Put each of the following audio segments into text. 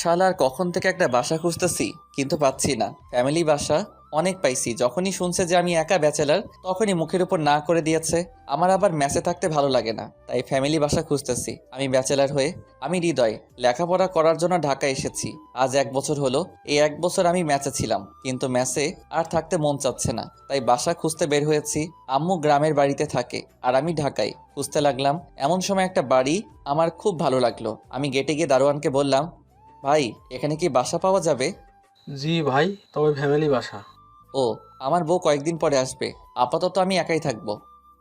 শালার কখন থেকে একটা বাসা খুঁজতেছি কিন্তু পাচ্ছি না। ফ্যামিলি বাসা অনেক পাইছি, যখনই শুনছে যে আমি একা ব্যাচেলার তখনই মুখের উপর না করে দিয়েছে। আমার আবার মেসে থাকতে ভালো লাগে না, তাই ফ্যামিলি বাসা খুঁজতেছি। আমি ব্যাচেলার হয়ে, আমি হৃদয়, লেখাপড়া করার জন্য ঢাকা এসেছি। আজ 1 বছর হলো। এই 1 বছর আমি ম্যাচে ছিলাম, কিন্তু ম্যাচে আর থাকতে মন চাচ্ছে না, তাই বাসা খুঁজতে বের হয়েছি। আম্মু গ্রামের বাড়িতে থাকে আর আমি ঢাকায়। খুঁজতে লাগলাম, এমন সময় একটা বাড়ি আমার খুব ভালো লাগলো। আমি গেটে গিয়ে দারোয়ানকে বললাম, ভাই এখানে কি বাসা পাওয়া যাবে? জি ভাই, তবে ফ্যামিলি বাসা। ও, আমার বউ কয়েকদিন পরে আসবে, আপাতত আমি একাই থাকবো।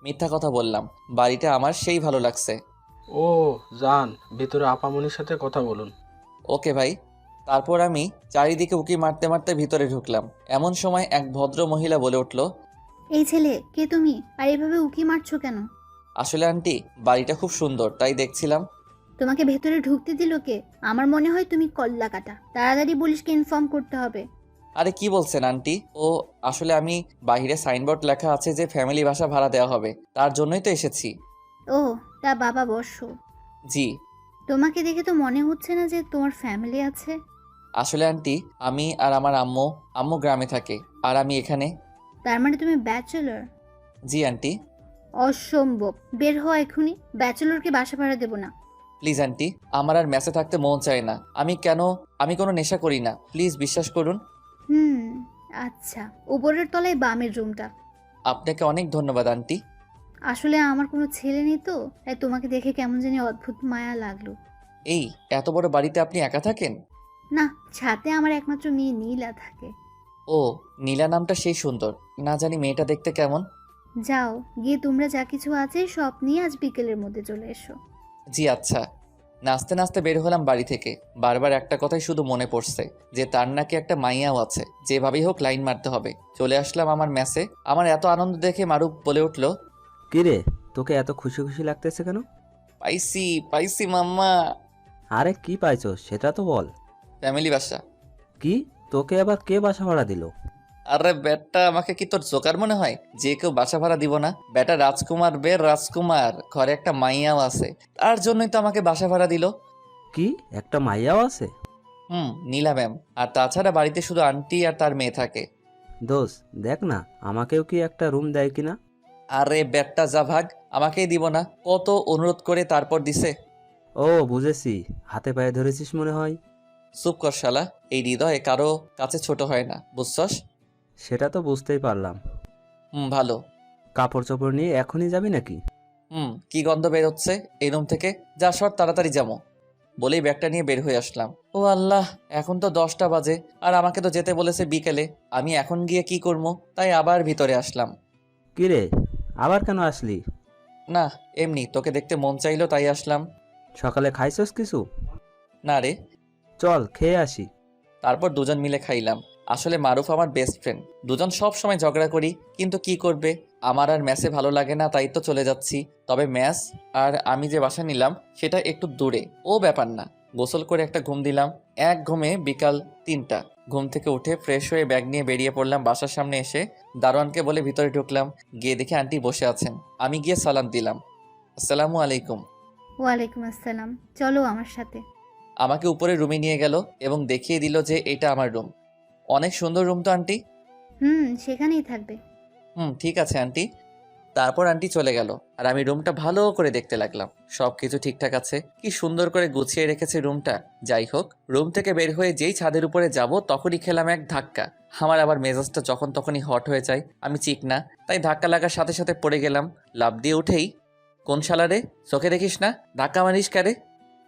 মিথ্যা কথা বললাম, বাড়িটা আমার সেই ভালো লাগছে। ও, যান ভিতরে আপামনির সাথে কথা বলুন। ওকে ভাই। তারপর আমি চারিদিকে উকি মারতে মারতে ভিতরে ঢুকলাম। এমন সময় এক ভদ্র মহিলা বলে উঠল, এই ছেলে কে তুমি, আর এভাবে উকি মারছো কেন? আসলে আন্টি, বাড়িটা খুব সুন্দর তাই দেখছিলাম। তোমাকে ভেতরে ঢুকতে দিল কে? আমার মনে হয় তুমি কল্লা কাটা, তাড়াতাড়ি পুলিশকে ইনফর্ম করতে হবে। আরে কি বলছেন আন্টি? ও, আসলে আমি বাইরে সাইনবোর্ড লেখা আছে যে ফ্যামিলি বাসা ভাড়া দেওয়া হবে, তার জন্যই তো এসেছি। ও, তা বাবা বসো। জি। তোমাকে দেখে তো মনে হচ্ছে না যে তোমার ফ্যামিলি আছে। আসলে আন্টি, আমি আর আমার আম্মু, আম্মু গ্রামে থাকে আর আমি এখানে। তার মানে তুমি ব্যাচেলর? জি আন্টি। অসম্ভব, বের হও এখনই, ব্যাচেলরকে বাসা ভাড়া দেবো না। প্লিজ আন্টি, আমার আর মেসে থাকতে মন চায় না। আমি কোনো নেশা করি না, প্লিজ বিশ্বাস করুন। হুম, আচ্ছা, উপরের তলায় বামের রুমটা। আপনাকে অনেক ধন্যবাদ আন্টি। আসলে আমার কোনো ছেলে নেই তো, তাই তোমাকে দেখে কেমন জানি অদ্ভুত মায়া লাগলো। এই এত বড় বাড়িতে আপনি একা থাকেন? না, ছাদে আমার একমাত্র মেয়ে নীলা থাকে। ও, নীলা নামটা সেই সুন্দর। না জানি মেয়েটা দেখতে কেমন। যাও, গিয়ে তোমরা যা কিছু আছে সব নিয়ে আজ বিকেলের মধ্যে চলে এসো। জি আচ্ছা। নাচতে নাচতে বের হলাম বাড়ি থেকে। বারবার একটা কথাই শুধু মনে পড়ছে, যে তার নাকি একটা মাইয়াও আছে, যেভাবেই হোক লাইন মারতে হবে। চলে আসলাম আমার মেসে। আমার এত আনন্দ দেখে মারুফ বলে উঠল, কিরে, তোকে এত খুশি খুশি লাগতেছে কেন? পাইছি পাইছি মাম্মা। আরে কি পাইছো সেটা তো বল। ফ্যামিলি বাসা। কি? তোকে আবার কে বাসা ভাড়া দিল? আরে বেটা, আমাকে কি তোর জোকার মনে হয় যে কেউ বাসা ভাড়া দিব না? বেটা রাজকুমার, রাজকুমার, ঘরে একটা মাইয়াও আছে, তার জন্যই তো আমাকে বাসা ভাড়া দিল। কি, একটা মাইয়াও আছে? নীলা ম্যাম। আর তাছাড়া বাড়িতে শুধু আন্টি আর তার মেয়ে থাকে। দোস্ত, দেখ না আমাকেও কি একটা রুম দেয় কিনা। আরে বেটা যা ভাগ, আমাকেই দিব না, কত অনুরোধ করে তারপর দিছে। ও বুঝেছি, হাতে পায়ে ধরেছিস মনে হয়। চুপ কর শালা, এই হৃদয়ে কারো কাছে ছোট হয় না, বুঝছস? সেটা তো বুঝতেই পারলাম। ভালো। কাপড় চোপড় নিয়ে এখনই যাবি নাকি? কি গন্ধ বের হচ্ছে এই রুম থেকে, যা সর তাড়াতাড়ি যাবো। বলেই ব্যাগটা নিয়ে বের হয়ে আসলাম। ও আল্লাহ, এখন তো 10টা বাজে, আর আমাকে তো যেতে বলেছে বিকেলে। আমি এখন গিয়ে কি করবো, তাই আবার ভিতরে আসলাম। কিরে, আবার কেন আসলি? না, এমনি তোকে দেখতে মন চাইলো তাই আসলাম। সকালে খাইছস কিছু? না রে। চল খেয়ে আসি। তারপর দুজন মিলে খাইলাম। আসলে মারুফ আমার বেস্ট ফ্রেন্ড, দুজন সব সময় ঝগড়া করি, কিন্তু কি করবে, আমার আর ম্যাসে ভালো লাগে না, তাই তো চলে যাচ্ছি। তবে ম্যাস আর আমি যে বাসা নিলাম সেটা একটু দূরে, ও ব্যাপার না। গোসল করে একটা ঘুম দিলাম। এক ঘুমে বিকাল 3টা। ঘুম থেকে উঠে ফ্রেশ হয়ে ব্যাগ নিয়ে বেরিয়ে পড়লাম। বাসার সামনে এসে দারোয়ানকে বলে ভিতরে ঢুকলাম। গিয়ে দেখে আন্টি বসে আছেন। আমি গিয়ে সালাম দিলাম, আসসালামু আলাইকুম। ওয়ালাইকুম আসসালাম, চলো আমার সাথে। আমাকে উপরে রুমে নিয়ে গেল এবং দেখিয়ে দিল যে এটা আমার রুম। অনেক সুন্দর রুম তো আন্টি? সেখানেই থাকবে। ঠিক আছে আন্টি। তারপর আন্টি চলে গেল আর আমি রুমটা ভালো করে দেখতে লাগলাম। সবকিছু ঠিকঠাক আছে, কি সুন্দর করে গুছিয়ে রেখেছে রুমটা। যাই হোক, রুম থেকে বের হয়ে যেই ছাদের উপরে যাব তখনই খেলাম এক ধাক্কা। আমার আবার মেজাজটা যখন তখনই হট হয়ে যায়, আমি চিকনা, তাই ধাক্কা লাগার সাথে সাথে পড়ে গেলাম। লাফ দিয়ে উঠেই, কোন শালারে, চোখে দেখিস না, ধাক্কা মারিস কারে?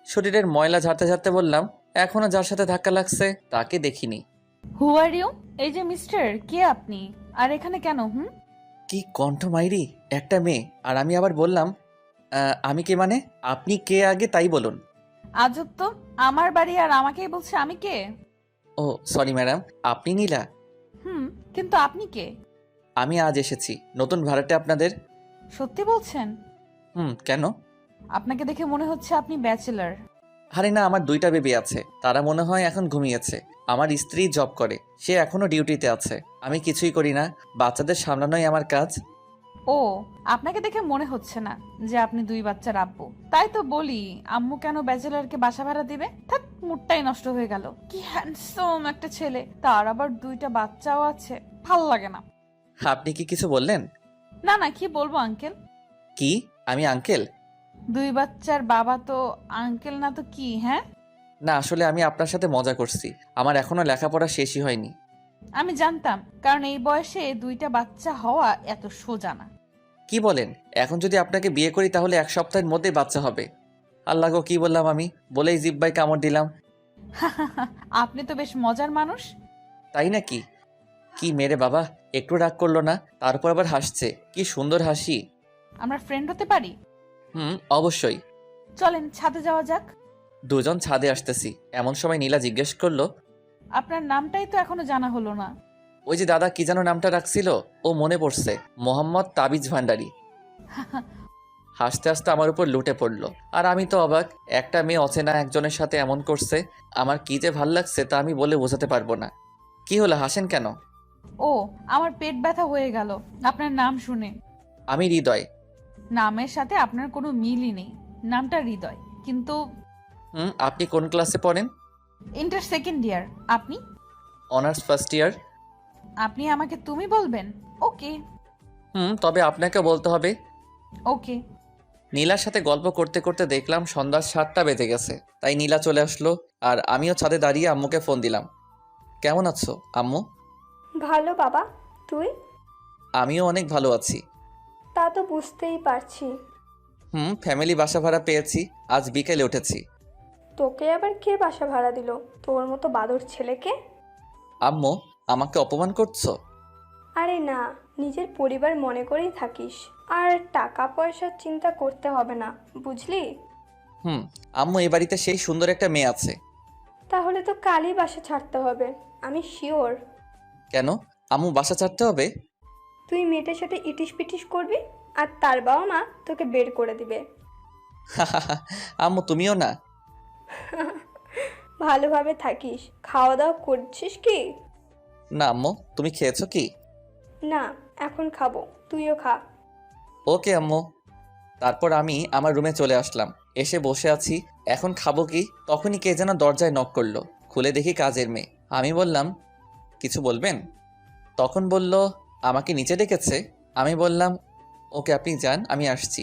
শরীরের ময়লা ঝাড়তে ঝাড়তে বললাম, এখনো যার সাথে ধাক্কা লাগছে তাকে দেখিনি। হু আর ইউ? এই যে মিস্টার, কে আপনি? আর এখানে কেন? কি কণ্ঠ মাইরি, একটা মেয়ে, আর আমি আবার বললাম, আমি কে মানে? আপনি কে আগে তাই বলুন। আজব তো, আমার বাড়ি আর আমাকেই বলছে আমি কে? ও সরি ম্যাডাম, আপনি নীলা? হুম, কিন্তু আপনি কে? আমি আজ এসেছি নতুন ভাড়াটে আপনাদের। সত্যি বলছেন? কেন? আপনাকে দেখে মনে হচ্ছে আপনি ব্যাচেলার। আরে না, আমার 2টা বেবি আছে, তারা মনে হয় এখন ঘুমিয়েছে। আমার স্ত্রী জব করে, সে এখনো ডিউটিতে আছে। আমি কিছুই করি না, বাচ্চাদের সামলানোই আমার কাজ। ও, আপনাকে দেখে মনে হচ্ছে না যে আপনি 2 বাচ্চার আব্বু। তাই তো বলি, আম্মু কেন ব্যাচেলারকে বাসা ভাড়া দিবে? থাক, মুডটাই নষ্ট হয়ে গেল। কি হ্যান্ডসাম একটা ছেলে, তার আবার 2টা বাচ্চাও আছে। ভাল লাগে না। আপনি কি কিছু বললেন? না না, কি বলবো আঙ্কেল? কি? আমি আঙ্কেল? 2 বাচ্চার বাবা তো আঙ্কেল না তো কি? হ্যাঁ, না, আসলে আমি আপনার সাথে মজা করছি। আমার এখনো লেখাপড়া শেষই হয়নি। আমি জানতাম, কারণ এই বয়সে 2টা বাচ্চা হওয়া এত সোজা না। কি বলেন? এখন যদি আপনাকে বিয়ে করি তাহলে 1 সপ্তাহের মধ্যেই বাচ্চা হবে। আল্লাহ গো, কি বললাম আমি! বলেই জিব্বাই কামড় দিলাম। আপনি তো বেশ মজার মানুষ। তাই নাকি? কি মেরে বাবা, একটু রাগ করলো না, তারপর আবার হাসছে। কি সুন্দর হাসি। আমরা ফ্রেন্ড হতে পারি? অবশ্যই। চলেন ছাদে যাওয়া যাক। দুজন ছাদে আসতেছি এমন সময় নীলা জিজ্ঞেস করলো, আপনার নামটাই তো এখনো জানা হলো না। ওই যে দাদা কি যেন নামটা রাখছিল, ও মনে পড়ছে, মোহাম্মদ তাবিজ ভান্ডারী। হাসতে হাসতে আমার উপর লুটে পড়লো। আর আমি তো অবাক, একটা মেয়ে অচেনা একজনের সাথে এমন করছে। আমার কি যে ভাল লাগছে তা আমি বলে বোঝাতে পারবো না। কি হলো, হাসেন কেন? ও, আমার পেট ব্যথা হয়ে গেল আপনার নাম শুনে। আমি হৃদয়। নামের সাথে আপনার কোনো মিলই নেই। নামটা হৃদয়, কিন্তু আপনি কোন ক্লাসে পড়েন? Inter second year. আপনি? Honours first year. আপনি আমাকে তুমি বলবেন? ওকে। তবে আপনাকে বলতে হবে। ওকে। নীলার সাথে গল্প করতে করতে দেখলাম সন্ধ্যা 7টা বেজে গেছে। তাই নীলা চলে আসলো আর আমিও ছাদে দাঁড়িয়ে আম্মুকে ফোন দিলাম। কেমন আছো আম্মু? ভালো বাবা, তুই? আমিও অনেক ভালো আছি। তা তো বুঝতেই পারছি। ফ্যামিলি বাসা ভাড়া পেয়েছি, আজ বিকেলে উঠেছি। তোকে আবার কে বাসা ভাড়া দিল? তোর মতো বাদর ছেলেকে? আম্মু, আমাকে অপমান করছো? আরে না, নিজের পরিবার মনে করেই থাকিস। আর টাকা পয়সার চিন্তা করতে হবে না, বুঝলি? আম্মু, এই বাড়িতে সেই সুন্দর একটা মেয়ে আছে। তাহলে তো কালই বাসা ছাড়তে হবে, আমি শিওর। কেন আম্মু, বাসা ছাড়তে হবে? তুই মেয়েটার সাথে ইটিস পিটিস করবি, আর তার বাবা মা তোকে বের করে দিবে। আম্মু, তুমিও না? ভালোভাবে থাকিস। খাওয়া দাওয়া করছিস কি? না আম্মু, তুমি খেয়েছো কি? না, এখন খাবো, তুইও খা। ওকে আম্মু। তারপর আমি আমার রুমে চলে আসলাম। এসে বসে আছি, এখন খাবো কি, তখনই কে যেন দরজায় নক করলো। খুলে দেখি কাজের মেয়ে। আমি বললাম, কিছু বলবেন? তখন বলল, আমাকে নিচে ডেকেছে। আমি বললাম, ওকে আপনি যান, আমি আসছি।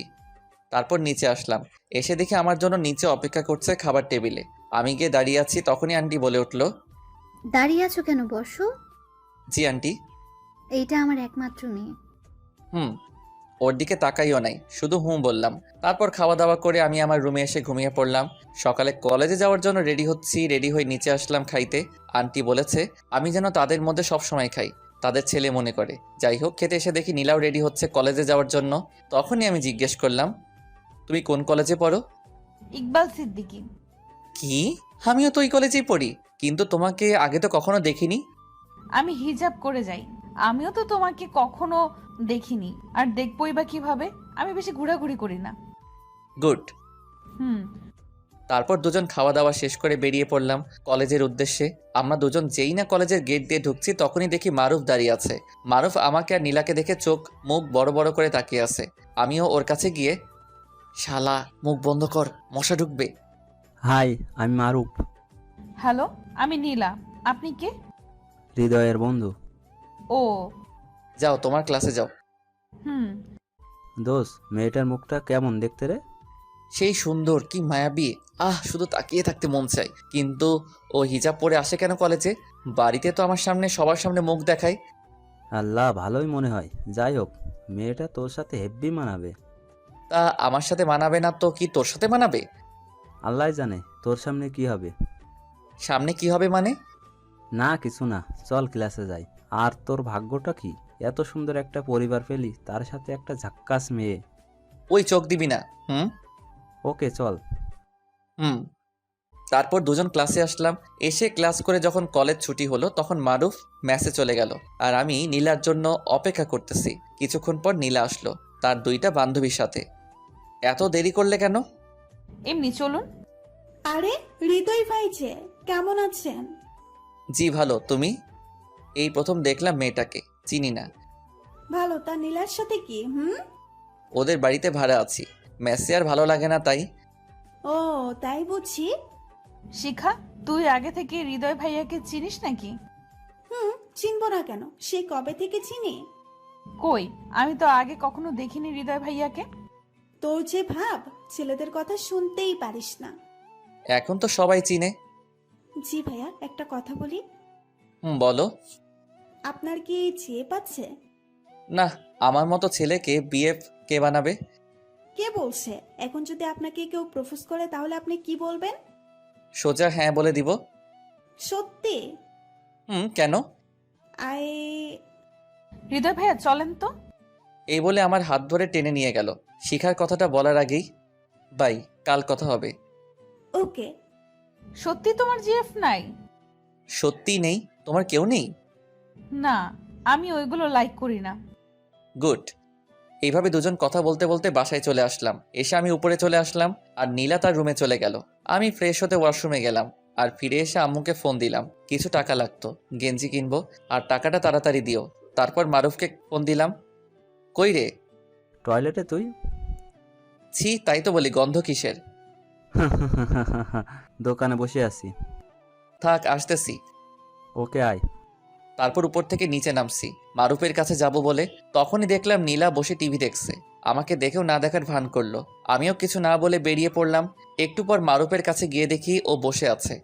তারপর নিচে আসলাম। এসে দেখি আমার জন্য নিচে অপেক্ষা করছে খাবার টেবিলে। আমি গিয়ে দাঁড়িয়ে আছি, তখনই আন্টি বলে উঠল, দাঁড়িয়ে আছো কেন, বসো। জি আন্টি। এইটা আমার একমাত্র মেয়ে। ওর দিকে তাকাইও নাই, শুধু বললাম। তারপর খাওয়া দাওয়া করে আমি আমার রুমে এসে ঘুমিয়ে পড়লাম। সকালে কলেজে যাওয়ার জন্য রেডি হচ্ছি, রেডি হয়ে নিচে আসলাম খাইতে। আন্টি বলেছে আমি যেন তাদের মধ্যে সব সময় খাই, তাদের ছেলে মনে করে। যাই হোক, খেতে এসে দেখি নীলাও রেডি হচ্ছে কলেজে যাওয়ার জন্য। তখনই আমি জিজ্ঞেস করলাম, তুমি কোন কলেজে পড়ো? ইকবাল সিদ্দিকী। কি? আমিও তো ওই কলেজেই পড়ি, কিন্তু তোমাকে আগে তো কখনো দেখিনি। আমি হিজাব করে যাই, আমিও তো তোমাকে কখনো দেখিনি, আর দেখবই বা কিভাবে? আমি বেশি ঘোরাঘুরি করি না। গুড। হুম। তারপর দুজন খাওয়া দাওয়া শেষ করে বেরিয়ে পড়লাম কলেজের উদ্দেশ্যে। আমরা দুজন যেই না কলেজের গেট দিয়ে ঢুকছি, তখনই দেখি মারুফ দাঁড়িয়ে আছে। মারুফ আমাকে আর নীলাকে দেখে চোখ মুখ বড় বড় করে তাকিয়ে আছে। আমিও ওর কাছে গিয়ে, শালা মুখ বন্ধ কর, মশা ঢুকবে। হাই, আমি মারুফ, হ্যালো, আমি নীলা। আপনি কে? হৃদয়ের বন্ধু। ও। যাও তোমার ক্লাসে যাও। হুম। দোষ, মেয়েটার মুখটা কেমন দেখতে রে? সেই সুন্দর, কি মায়াবী। শুধু তাকিয়ে থাকতে মন চাই। কিন্তু ও হিজাব পরে আসে কেন কলেজে? বাড়িতে তো আমার সামনে সবার সামনে মুখ দেখায়। আল্লাহ, ভালোই মনে হয়। যাই হোক, মেয়েটা তোর সাথে হেব্বি মানাবে। তা আমার সাথে মানাবে না তো কি তোর সাথে মানাবে? আল্লাহ জানে তোর সামনে কি হবে। সামনে কি হবে মানে? না কিছু না, চল ক্লাসে যাই। আর তোর ভাগ্যটা কি, এত সুন্দর একটা পরিবার পেলি, তার সাথে একটা ঝাক্কাস মেয়ে। ওই চোখ দিবি না। ওকে চল। তারপর দুজন ক্লাসে আসলাম। এসে ক্লাস করে যখন কলেজ ছুটি হলো, তখন মারুফ ম্যাসে চলে গেল আর আমি নীলার জন্য অপেক্ষা করতেছি। কিছুক্ষণ পর নীলা আসলো তার 2টা বান্ধবীর সাথে। এত দেরি করলে কেন? এমনি চলুন। আরে হৃদয় ভাই যে, কেমন আছেন? জি ভালো, তুমি? এই প্রথম দেখলাম মেয়েটাকে, চিনি না। ভালো, তা নীলার সাথে কি? ওদের বাড়িতে ভাড়া আছি, মেসে আর ভালো লাগে না তাই। ও তাই বুঝি। শিখা, তুই আগে থেকে হৃদয় ভাইয়াকে চিনিস নাকি? চিনবো না কেন, সে কবে থেকে চিনি। কই, আমি তো আগে কখনো দেখিনি হৃদয় ভাইয়াকে। তোর যে ভাব, ছেলেদের কথা শুনতেই পারিস না। এখন তো সবাই চিনে। জি ভাইয়া, একটা কথা বলি। বলো। আপনার কি চেয়ে পাচ্ছে? না, আমার মতো ছেলেকে বিয়ে কে বানাবে? কে বলছে? এখন যদি আপনাকে কেউ প্রপোজ করে তাহলে আপনি কি বলবেন? সোজা হ্যাঁ বলে দিব। সত্যি? কেন? আই হৃদয় ভাইয়া চলেন তো। এই বলে আমার হাত ধরে টেনে নিয়ে গেল। শিখার কথাটা বলার আগেই, বাই, কাল কথা হবে। ওকে। সত্যি তোমার জিএফ নাই? সত্যি নেই? তোমার কেউ নেই? না, আমি ওইগুলো লাইক করি না। গুড। এইভাবে দুজন কথা বলতে বলতে বাসায় চলে আসলাম। এসে আমি উপরে চলে আসলাম আর নীলা তার রুমে চলে গেল। আমি ফ্রেশ হতে ওয়াশরুমে গেলাম আর ফিরে এসে আম্মুকে ফোন দিলাম। কিছু টাকা লাগতো, গেঞ্জি কিনবো, আর টাকাটা তাড়াতাড়ি দিও। তারপর মারুফকে ফোন দিলাম। কই রে? টয়লেটে তুই? ছি, তাই তো বলি, গন্ধ কিসের? দোকানে বসে আছি। থাক, আসতেছি। ওকে আয়। তারপর উপর থেকে নিচে নামছি মারুফের কাছে যাব বলে। তখনই দেখলাম নীলা বসে টিভি দেখছে। আমাকে দেখেও না দেখার ভান করলো। আমিও কিছু না বলে বেরিয়ে পড়লাম। একটু পর মারুফের কাছে গিয়ে দেখি ও বসে আছে।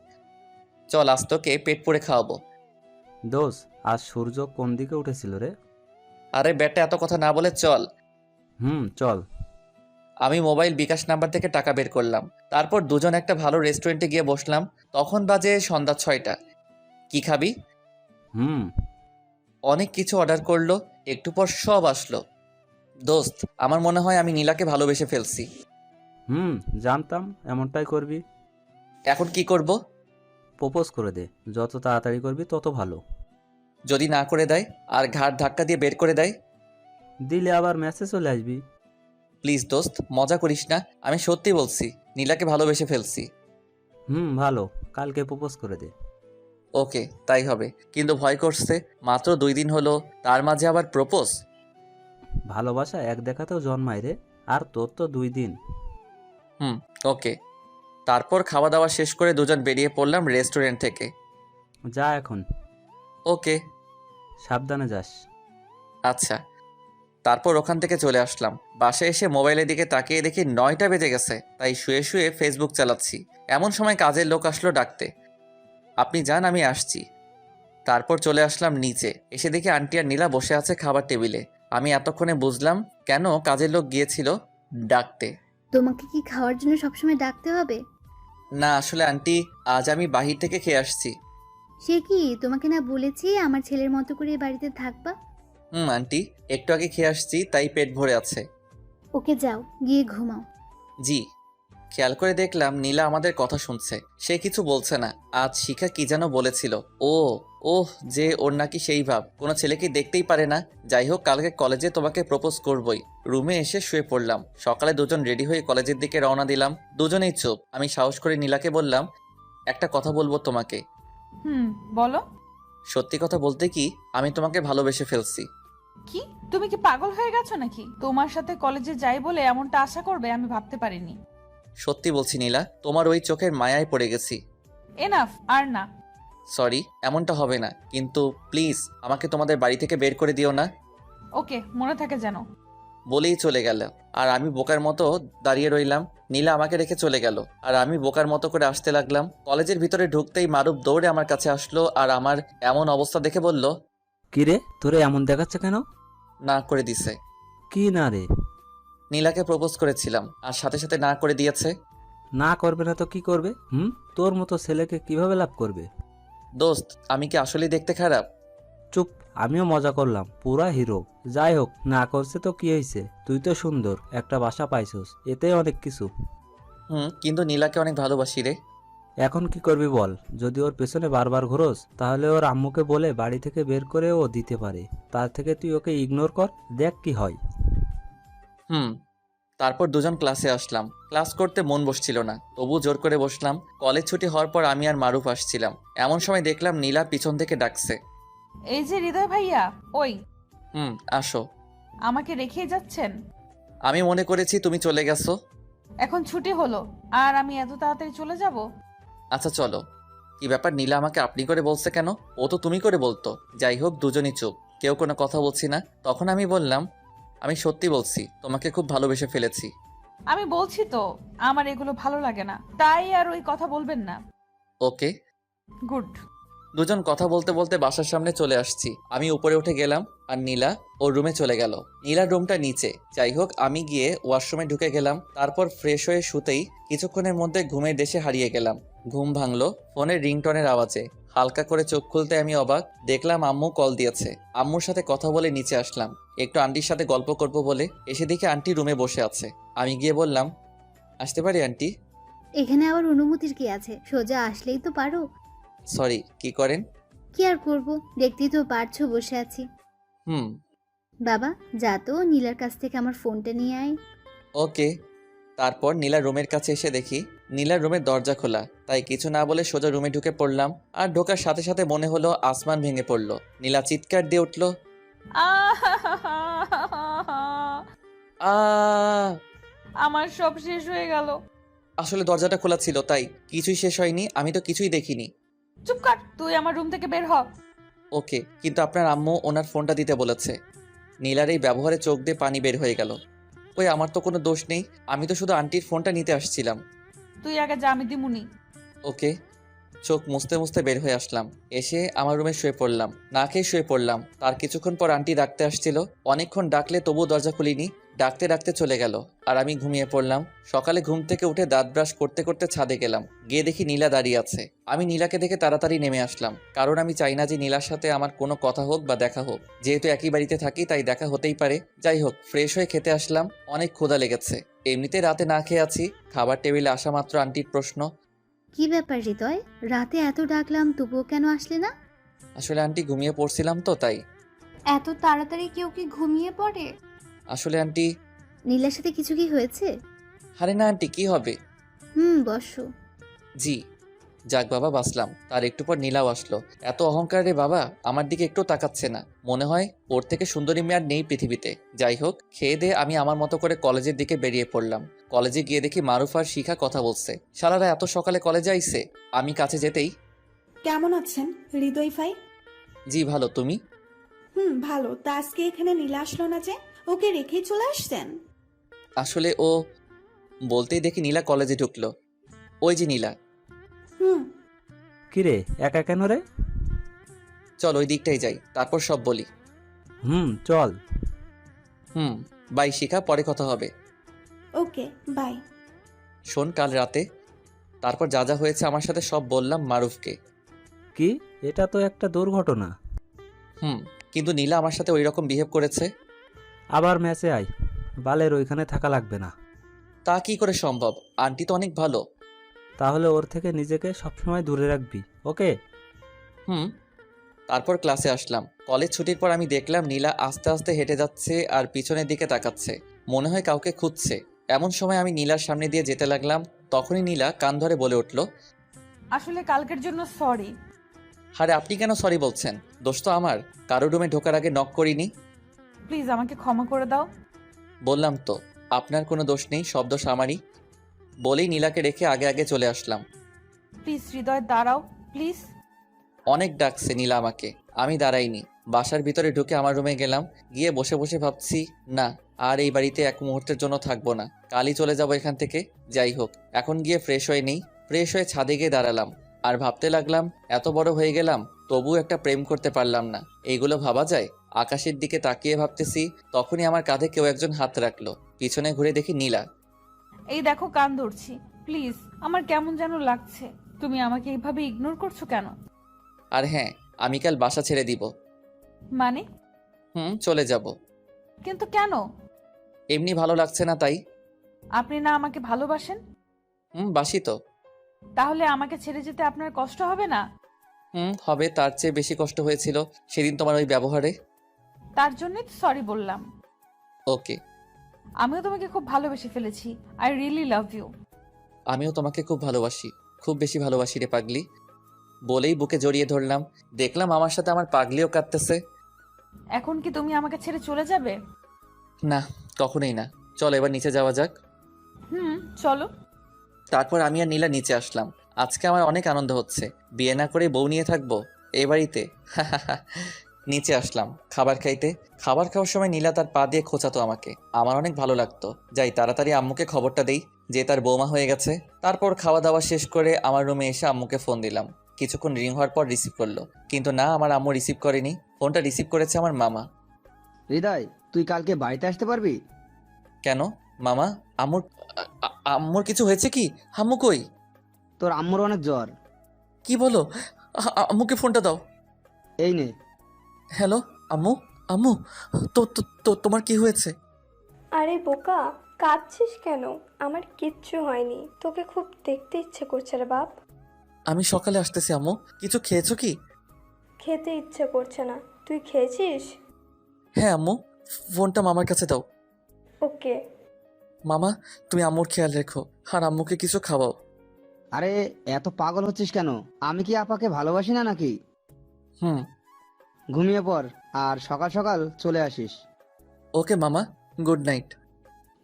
চল, আজ তোকে পেট পুড়ে খাওয়াবো। দোষ, আজ সূর্য কোন দিকে উঠেছিল রে? আরে বেটা, এত কথা না বলে চল। চল। আমি মোবাইল বিকাশ নাম্বার থেকে টাকা বের করলাম। তারপর দুজন একটা ভালো রেস্টুরেন্টে গিয়ে বসলাম। তখন বাজে সন্ধ্যা 6টা। কি খাবি? অনেক কিছু অর্ডার করলো। একটু পর সব আসলো। দোস্ত, আমার মনে হয় আমি নীলাকে ভালোবেসে ফেলছি। জানতাম এমনটাই করবি। এখন কি করব? প্রপোজ করে দে, যত তাড়াতাড়ি করবি তত ভালো। যদি না করে দেয় আর ঘাড় ধাক্কা দিয়ে বের করে দেয়? দিলে আবার মেসেজ চলে আসবি। প্লিজ দোস্ত, মজা করিস না। আমি সত্যি বলছি, নীলাকে ভালোবেসে ফেলছি। ভালো, কালকে প্রপোজ করে দে। ওকে, তাই হবে। কিন্তু ভয় করছে, মাত্র 2 দিন হলো, তার মাঝে আবার প্রপোজ। ভালোবাসা এক দেখাতেও জন্মায় রে, আর তোর তো 2 দিন। ওকে। তারপর খাওয়া দাওয়া শেষ করে দুজন বেরিয়ে পড়লাম রেস্টুরেন্ট থেকে। যা এখন। ওকে। সাবধানে যাস। আচ্ছা। তারপর ওখান থেকে চলে আসলাম। বাসায় এসে মোবাইলের দিকে তাকিয়ে দেখি 9টা বেজে গেছে। তাই শুয়ে শুয়ে ফেসবুক চালাচ্ছি। এমন সময় কাজের লোক আসলো ডাকতে। আপনি যান, আমি আসছি। তারপর চলে আসলাম নিচে। এসে দেখি আন্টি আর নীলা বসে আছে খাবার টেবিলে। আমি এতক্ষণে বুঝলাম কেন কাজের লোক গিয়েছিল ডাকতে। তোমাকে কি খাওয়ার জন্য সবসময় ডাকতে হবে? না আসলে আন্টি, আজ আমি বাহির থেকে খেয়ে আসছি। সে কি, তোমাকে না বলেছি আমার ছেলের মতো করে এ বাড়িতে থাকবা? আন্টি, একটু আগে খেয়ে আসছি, তাই পেট ভরে আছে। ওকে, যাও গিয়ে ঘুমাও। জি। খেয়াল করে দেখলাম নীলা আমাদের কথা শুনছে। সে কিছু বলছে না। আজ শিখা কি যেন বলেছিল। ওহ, যে ওর নাকি সেই ভাব, কোনো ছেলেকে দেখতেই পারে না। যাই হোক, কালকে কলেজে তোমাকে প্রপোজ করবই। রুমে এসে শুয়ে পড়লাম। সকালে দুজন রেডি হয়ে কলেজের দিকে রওনা দিলাম। দুজনেই চুপ। আমি সাহস করে নীলাকে বললাম, একটা কথা বলবো তোমাকে। বলো। সত্যি কথা বলতে কি, আমি তোমাকে ভালোবেসে ফেলছি। কি, তুমি কি পাগল হয়ে গেছো নাকি? তোমার সাথে কলেজে যাই বলে এমনটা আশা করবে আমি ভাবতে পারিনি। সত্যি বলছি নীলা, তোমার ওই চোখের মায়ায় পড়ে গেছি। এনাফ, আর না। সরি, এমনটা হবে না, কিন্তু প্লিজ আমাকে তোমাদের বাড়ি থেকে বের করে দিও না। ওকে, মনে থাকে যেন। বলেই চলে গেল। আর আমি বোকার মতো দাঁড়িয়ে রইলাম। নীলা আমাকে রেখে চলে গেল আর আমি বোকার মতো করে আসতে লাগলাম। কলেজের ভিতরে ঢুকতেই মারুফ দৌড়ে আমার কাছে আসলো আর আমার এমন অবস্থা দেখে বলল, কিরে, তোরে এমন দেখাচ্ছে কেন? না করে দিছে। কি না রে? নীলাকে প্রপোজ করেছিলাম আর সাথে সাথে না করে দিয়েছে। না করবে না তো কি করবে? তোর মতো ছেলেকে কিভাবে লাভ করবে? দোস্ত, আমি কি আসলেই দেখতে খারাপ? চুপ, আমিও মজা করলাম, পুরা হিরো। যাই হোক, না করছে তো কি হয়েছে? তুই তো সুন্দর, একটা বাসা পাইছস, এতে অনেক কিছু। কিন্তু নীলাকে অনেক ভালোবাসি রে। এখন কি করবি বল? যদি ওর পেছনে বারবার ঘোরস তাহলে ওর আম্মুকে বলে বাড়ি থেকে বের করে ও দিতে পারে। তার থেকে তুই ওকে ইগনোর কর, দেখ কি হয়। তারপর দুজন ক্লাসে আসলাম। ক্লাস করতে মন বসছিল না, তবু জোর করে বসলাম। কলেজ ছুটি হওয়ার পর আমি আর মারুফ আসছিলাম। এমন সময় দেখলাম নীলা পিছন থেকে ডাকছে। এই যে হৃদয় ভাইয়া, ওই। আসো। আমাকে রেখেই যাচ্ছেন? আমি মনে করেছি তুমি চলে গেছো। এখন ছুটি হলো আর আমি এত তাড়াতাড়ি চলে যাব? আচ্ছা চলো। কি ব্যাপার, নীলা আমাকে আপনি করে বলছে কেন? ও তো তুমি করে বলতো। যাই হোক, দুজনই চুপ, কেউ কোনো কথা বলছি না। তখন আমি বললাম, আমি সত্যি বলছি, তোমাকে খুব ভালোবেসে ফেলেছি। আমি বলছি তো আমার এগুলো ভালো লাগে না, তাই আর ওই কথা বলবেন না। ওকে। গুড। দুজন কথা বলতে বলতে বাসার সামনে চলে আসছি। আমি উপরে উঠে গেলাম আর নীলা ওর রুমে চলে গেল। নীলার রুমটা নিচে। যাই হোক, আমি গিয়ে ওয়াশরুমে ঢুকে গেলাম। তারপর ফ্রেশ হয়ে শুতেই কিছুক্ষণের মধ্যে ঘুমের দেশে হারিয়ে গেলাম। ঘুম ভাঙলো ফোনের রিংটনের আওয়াজে। হালকা করে চোখ খুলতে আমি অবাক, দেখলাম আম্মু কল দিয়েছে। আম্মুর সাথে কথা বলে নিচে আসলাম, একটু আন্টির সাথে গল্প করব বলে। এসে দেখি আন্টি রুমে বসে আছে। আমি গিয়ে বললাম, আসতে পারি আন্টি? এখানে আবার অনুমতির কি আছে, সোজা আসলেই তো পারো। সরি, কি করেন? কি আর করব, দেখতেই তো পারছো বসে আছি। হুম। বাবা যা তো নীলার কাছ থেকে আমার ফোনটা নিয়ে আয়। ওকে। তারপর নীলার রুমের কাছে এসে দেখি নীলার রুমের দরজা খোলা। তাই কিছু না বলে সোজা রুমে ঢুকে পড়লাম। আর ঢোকার সাথে সাথে মনে হলো আসমান ভেঙে পড়লো। নীলা চিৎকার দিয়ে উঠল, আ আমার সব শেষ হয়ে গেল। আসলে দরজাটা খোলা ছিল, তাই কিছুই শেষ হয়নি। আমি তো কিছুই দেখিনি। চুপ কর, তুই আমার রুম থেকে বের হ। ওকে, কিন্তু আপনার আম্মু ওনার ফোনটা দিতে বলেছে। নীলার এই ব্যবহারে চোখ দিয়ে পানি বের হয়ে গেল। ওই আমার তো কোনো দোষ নেই, আমি তো শুধু আন্টির ফোনটা নিতে আসছিলাম। তুই আগে যা, আমি দিমুনি। ওকে। চোখ মুছতে মুছতে বের হয়ে আসলাম। এসে আমার রুমে শুয়ে পড়লাম, না খেয়ে শুয়ে পড়লাম। তার কিছুক্ষণ পর আন্টি ডাকতে আসছিল। অনেকক্ষণ ডাকলে তবুও দরজা খুলিনি। ডাকতে ডাকতে চলে গেল আর আমি ঘুমিয়ে পড়লাম। সকালে ঘুম থেকে উঠে দাঁত ব্রাশ করতে করতে ছাদে গেলাম। গিয়ে দেখি নীলা দাঁড়িয়ে আছে। আমি নীলাকে দেখে তাড়াতাড়ি নেমে আসলাম, কারণ আমি চাই না যে নীলার সাথে আমার কোনো কথা হোক বা দেখা হোক। যেহেতু একই বাড়িতে থাকি তাই দেখা হতেই পারে। যাই হোক, ফ্রেশ হয়ে খেতে আসলাম। অনেক ক্ষুধা লেগেছে। এমনিতে রাতে না খেয়ে আছি। খাবার টেবিলে আসা মাত্র আন্টির প্রশ্ন, কি ব্যাপার হৃদয়, রাতে এত ডাকলাম তবুও কেন আসলে না? আসলে আন্টি ঘুমিয়ে পড়ছিলাম তো তাই। এত তাড়াতাড়ি কেউ কি ঘুমিয়ে পড়ে? আসলে আন্টি, নীলার সাথে কিছু কি হয়েছে? আরে না আন্টি, কি হবে? বসো। জি। যাক বাবা, বাঁচলাম। তার একটু পর নীলাও আসলো। এত অহংকার রে বাবা, আমার দিকে একটু তাকাচ্ছে না। মনে হয় ওর থেকে সুন্দরী মেয়ে আর নেই পৃথিবীতে। যাই হোক, খেয়ে দিয়ে আমি আমার মতো করে কলেজের দিকে বেরিয়ে পড়লাম। কলেজে গিয়ে দেখি মারুফ আর শিখা কথা বলছে। সারারা এত সকালে কলেজে আইছে। আমি কাছে যেতেই, কেমন আছেন হৃদয় ভাই? জি ভালো, তুমি? ভালো। তা আজকে এখানে নীলা আসলো না যে? ওকে রেখেই চলে আসছেন? আসলে ও, বলতেই দেখি নীলা কলেজে ঢুকলো। ওই যে নীলা। হুম। কিরে, একা কেন রে? চল ওই দিকটাই যাই, তারপর সব বলি। চল। বাই শিখা, পরে কথা হবে। ওকে, বাই। শোন, কাল রাতে তারপর যা যা হয়েছে আমার সাথে সব বললাম মারুফকে। কি? এটা তো একটা দুর্ঘটনা। কিন্তু নীলা আমার সাথে ওই রকম বিহেভ করেছে। আবার ম্যাচে আয়, বালের ওইখানে থাকা লাগবে না। তা কি করে সম্ভব? আন্টি তো অনেক ভালো। তাহলে ওর থেকে নিজেকে সবসময় দূরে রাখবি, ওকে? তারপর ক্লাসে আসলাম। কলেজ ছুটির পর আমি দেখলাম নীলা আস্তে আস্তে হেঁটে যাচ্ছে আর পিছনের দিকে তাকাচ্ছে। মনে হয় কাউকে খুঁজছে। এমন সময় আমি নীলার সামনে দিয়ে যেতে লাগলাম। তখনই নীলা কান ধরে বলে উঠল, আসলে কালকের জন্য সরি। আরে আপনি কেন সরি বলছেন? দোষ তো আমার। কারো রুমে ঢোকার আগে নক করিনি। প্লিজ আমাকে ক্ষমা করে দাও। বললাম তো, আপনার কোনো দোষ নেই, সব দোষ আমারই। বলেই নীলাকে রেখে আগে আগে চলে আসলাম। প্লিজ হৃদয়, দাঁড়াও প্লিজ। অনেক ডাকছে নীলা আমাকে, আমি দাঁড়াইনি। বাসার ভিতরে ঢুকে আমার রুমে গেলাম। গিয়ে বসে বসে ভাবছি, না আর এই বাড়িতে এক মুহূর্তের জন্য থাকবো না, কালই চলে যাব এখান থেকে। যাই হোক, এখন গিয়ে ফ্রেশ হয়ে নেই। ফ্রেশ হয়ে ছাদে গিয়ে দাঁড়ালাম আর ভাবতে লাগলাম, এত বড় হয়ে গেলাম তবু একটা প্রেম করতে পারলাম না। এইগুলো ভাবা যায়? আকাশের দিকে তাকিয়ে ভাবতেছি, তখনই আমার কাঁধে কেউ একজন হাত রাখলো। পিছনে ঘুরে দেখি নীলা। এই দেখো, কান ধরছি, প্লিজ। আমার কেমন যেন লাগছে। তুমি আমাকে এইভাবে ইগনোর করছো কেন? আর হ্যাঁ, আমি কাল বাসা ছেড়ে দিব। মানে? চলে যাব। কিন্তু কেন? এমনি ভালো লাগছে না তাই। আপনি না আমাকে ভালোবাসেন? বাসি তো। তাহলে আমাকে ছেড়ে যেতে আপনার কষ্ট হবে না? হবে, তার চেয়ে বেশি কষ্ট হয়েছিল সেদিন তোমার ওই ব্যবহারে। তার জন্যই তো সরি বললাম। ওকে। আমিও তোমাকে খুব ভালোবেসে ফেলেছি। I really love you. আমিও তোমাকে খুব ভালোবাসি, খুব বেশি ভালোবাসি রে পাগলি। বলেই বুকে জড়িয়ে ধরলাম। দেখলাম আমার সাথে আমার পাগলিও কাঁদতেছে। এখন কি তুমি আমাকে ছেড়ে চলে যাবে? না, কখনোই না। চল এবার নিচে যাওয়া যাক। চলো। তারপর আমি আর নীলা নিচে আসলাম। আজকে আমার অনেক আনন্দ হচ্ছে। বিয়ে না করে বউ নিয়ে থাকবো এই বাড়িতে। নিচে আসলাম খাবার খাইতে। খাবার খাওয়ার সময় নীলা তার পা দিয়ে খোঁচাতো আমাকে। আমার অনেক ভালো লাগতো। যাই তাড়াতাড়ি আম্মুকে খবরটা দেই যে তার বৌমা হয়ে গেছে। তারপর খাওয়া দাওয়া শেষ করে আমার রুমে এসে আম্মুকে ফোন দিলাম। কিছুক্ষণ রিং হওয়ার পর রিসিভ করলো, কিন্তু না, আমার আম্মু রিসিভ করেনি। ফোনটা রিসিভ করেছে আমার মামা। হৃদয়, তুই কালকে বাড়িতে আসতে পারবি? কেন মামা? আম্মুর আম্মুর কিছু হয়েছে কি? আম্মু কই? তোর আম্মুর অনেক জ্বর। কি বলো? আম্মুকে ফোনটা দাও। এই নে। হ্যালো আম্মু। আম্মু, তো তো তো- তোমার কি হয়েছে? আরে বোকা, কাঁদছিস কেন? আমার কিচ্ছু হয়নি। তোকে খুব দেখতে ইচ্ছে করছে রে বাপ। আমি সকালে আসতেছি আম্মু। কিছু খেয়েছো কি? খেতে ইচ্ছে করছে না। তুই খেয়েছিস? হ্যাঁ আম্মু। ফোনটা মামার কাছে দাও। ওকে। মামা, তুমি আম্মুর খেয়াল রেখো আর আম্মুকে কিছু খাওয়াও। আরে এত পাগল হচ্ছিস কেন? আমি কি আপাকে ভালোবাসি না নাকি? হুম। ঘুমিয়ে পড় আর সকাল সকাল চলে আসিস। ওকে মামা, গুড নাইট।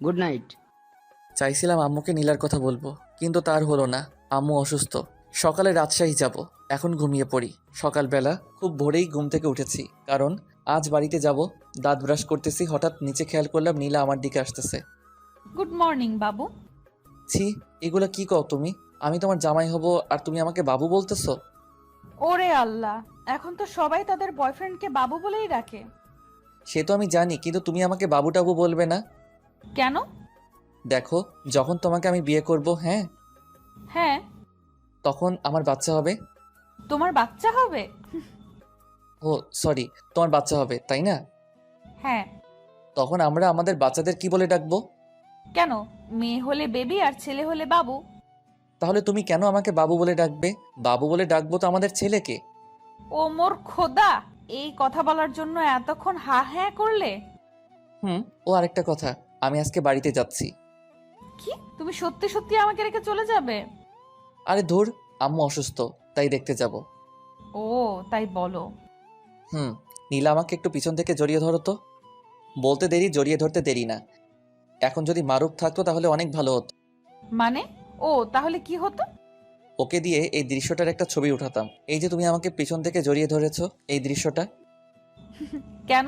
Good night. চাইছিলাম আম্মুকে নীলার কথা বলবো, কিন্তু তার হলো না। আম্মু অসুস্থ। সকালে রাজশাহী যাব। এখন ঘুমিয়ে পড়ি। সকালবেলা খুব ভোরেই ঘুম থেকে উঠেছি, কারণ আজ বাড়িতে যাব। দাঁত ব্রাশ করতেছি, হঠাৎ নিচে খেয়াল করলাম নীলা আমার দিকে আসতেছে। গুড মর্নিং বাবু। ছি, এগুলা কি কও তুমি? আমি তোমার জামাই হব আর তুমি আমাকে বাবু বলতেছো? ওরে আল্লাহ, এখন তো সবাই তাদের বয়ফ্রেন্ডকে বাবু বলেই ডাকে। সে তো আমি জানি, কিন্তু তুমি আমাকে বাবু টাবু বলবে না। কেন? দেখো, যখন তোমাকে আমি বিয়ে করব, হ্যাঁ, হ্যাঁ। তখন আমার বাচ্চা হবে। তোমার বাচ্চা হবে? ও সরি, তোমার বাচ্চা হবে, তাই না? হ্যাঁ। তখন আমরা আমাদের বাচ্চাদের কি বলে ডাকবো? কেন? মেয়ে হলে বেবি আর ছেলে হলে বাবু। তাহলে তুমি কেন আমাকে বাবু বলে ডাকবে? বাবু বলে ডাকবো তো আমাদের ছেলেকে। ও মোর খোদা, এই কথা বলার জন্য এতক্ষণ হা হ্যাঁ করলে? ও আরেকটা কথা, আমি আজকে বাড়িতে যাচ্ছি। কি, তুমি সত্যি সত্যি আমাকে রেখে চলে যাবে? আরে ধুর, আম্মু অসুস্থ, তাই দেখতে যাব। ও তাই বলো। নীলা আমাকে একটু পিছন থেকে জড়িয়ে ধরো তো। বলতে দেরি, জড়িয়ে ধরতে দেরি না। এখন যদি মারুফ থাকতো তাহলে অনেক ভালো হতো। মানে? ও তাহলে কি হতো? ওকে দিয়ে এই দৃশ্যটার একটা ছবি উঠাতাম। এই যে তুমি আমাকে পিছন থেকে জড়িয়ে ধরেছো, এই দৃশ্যটা কেন?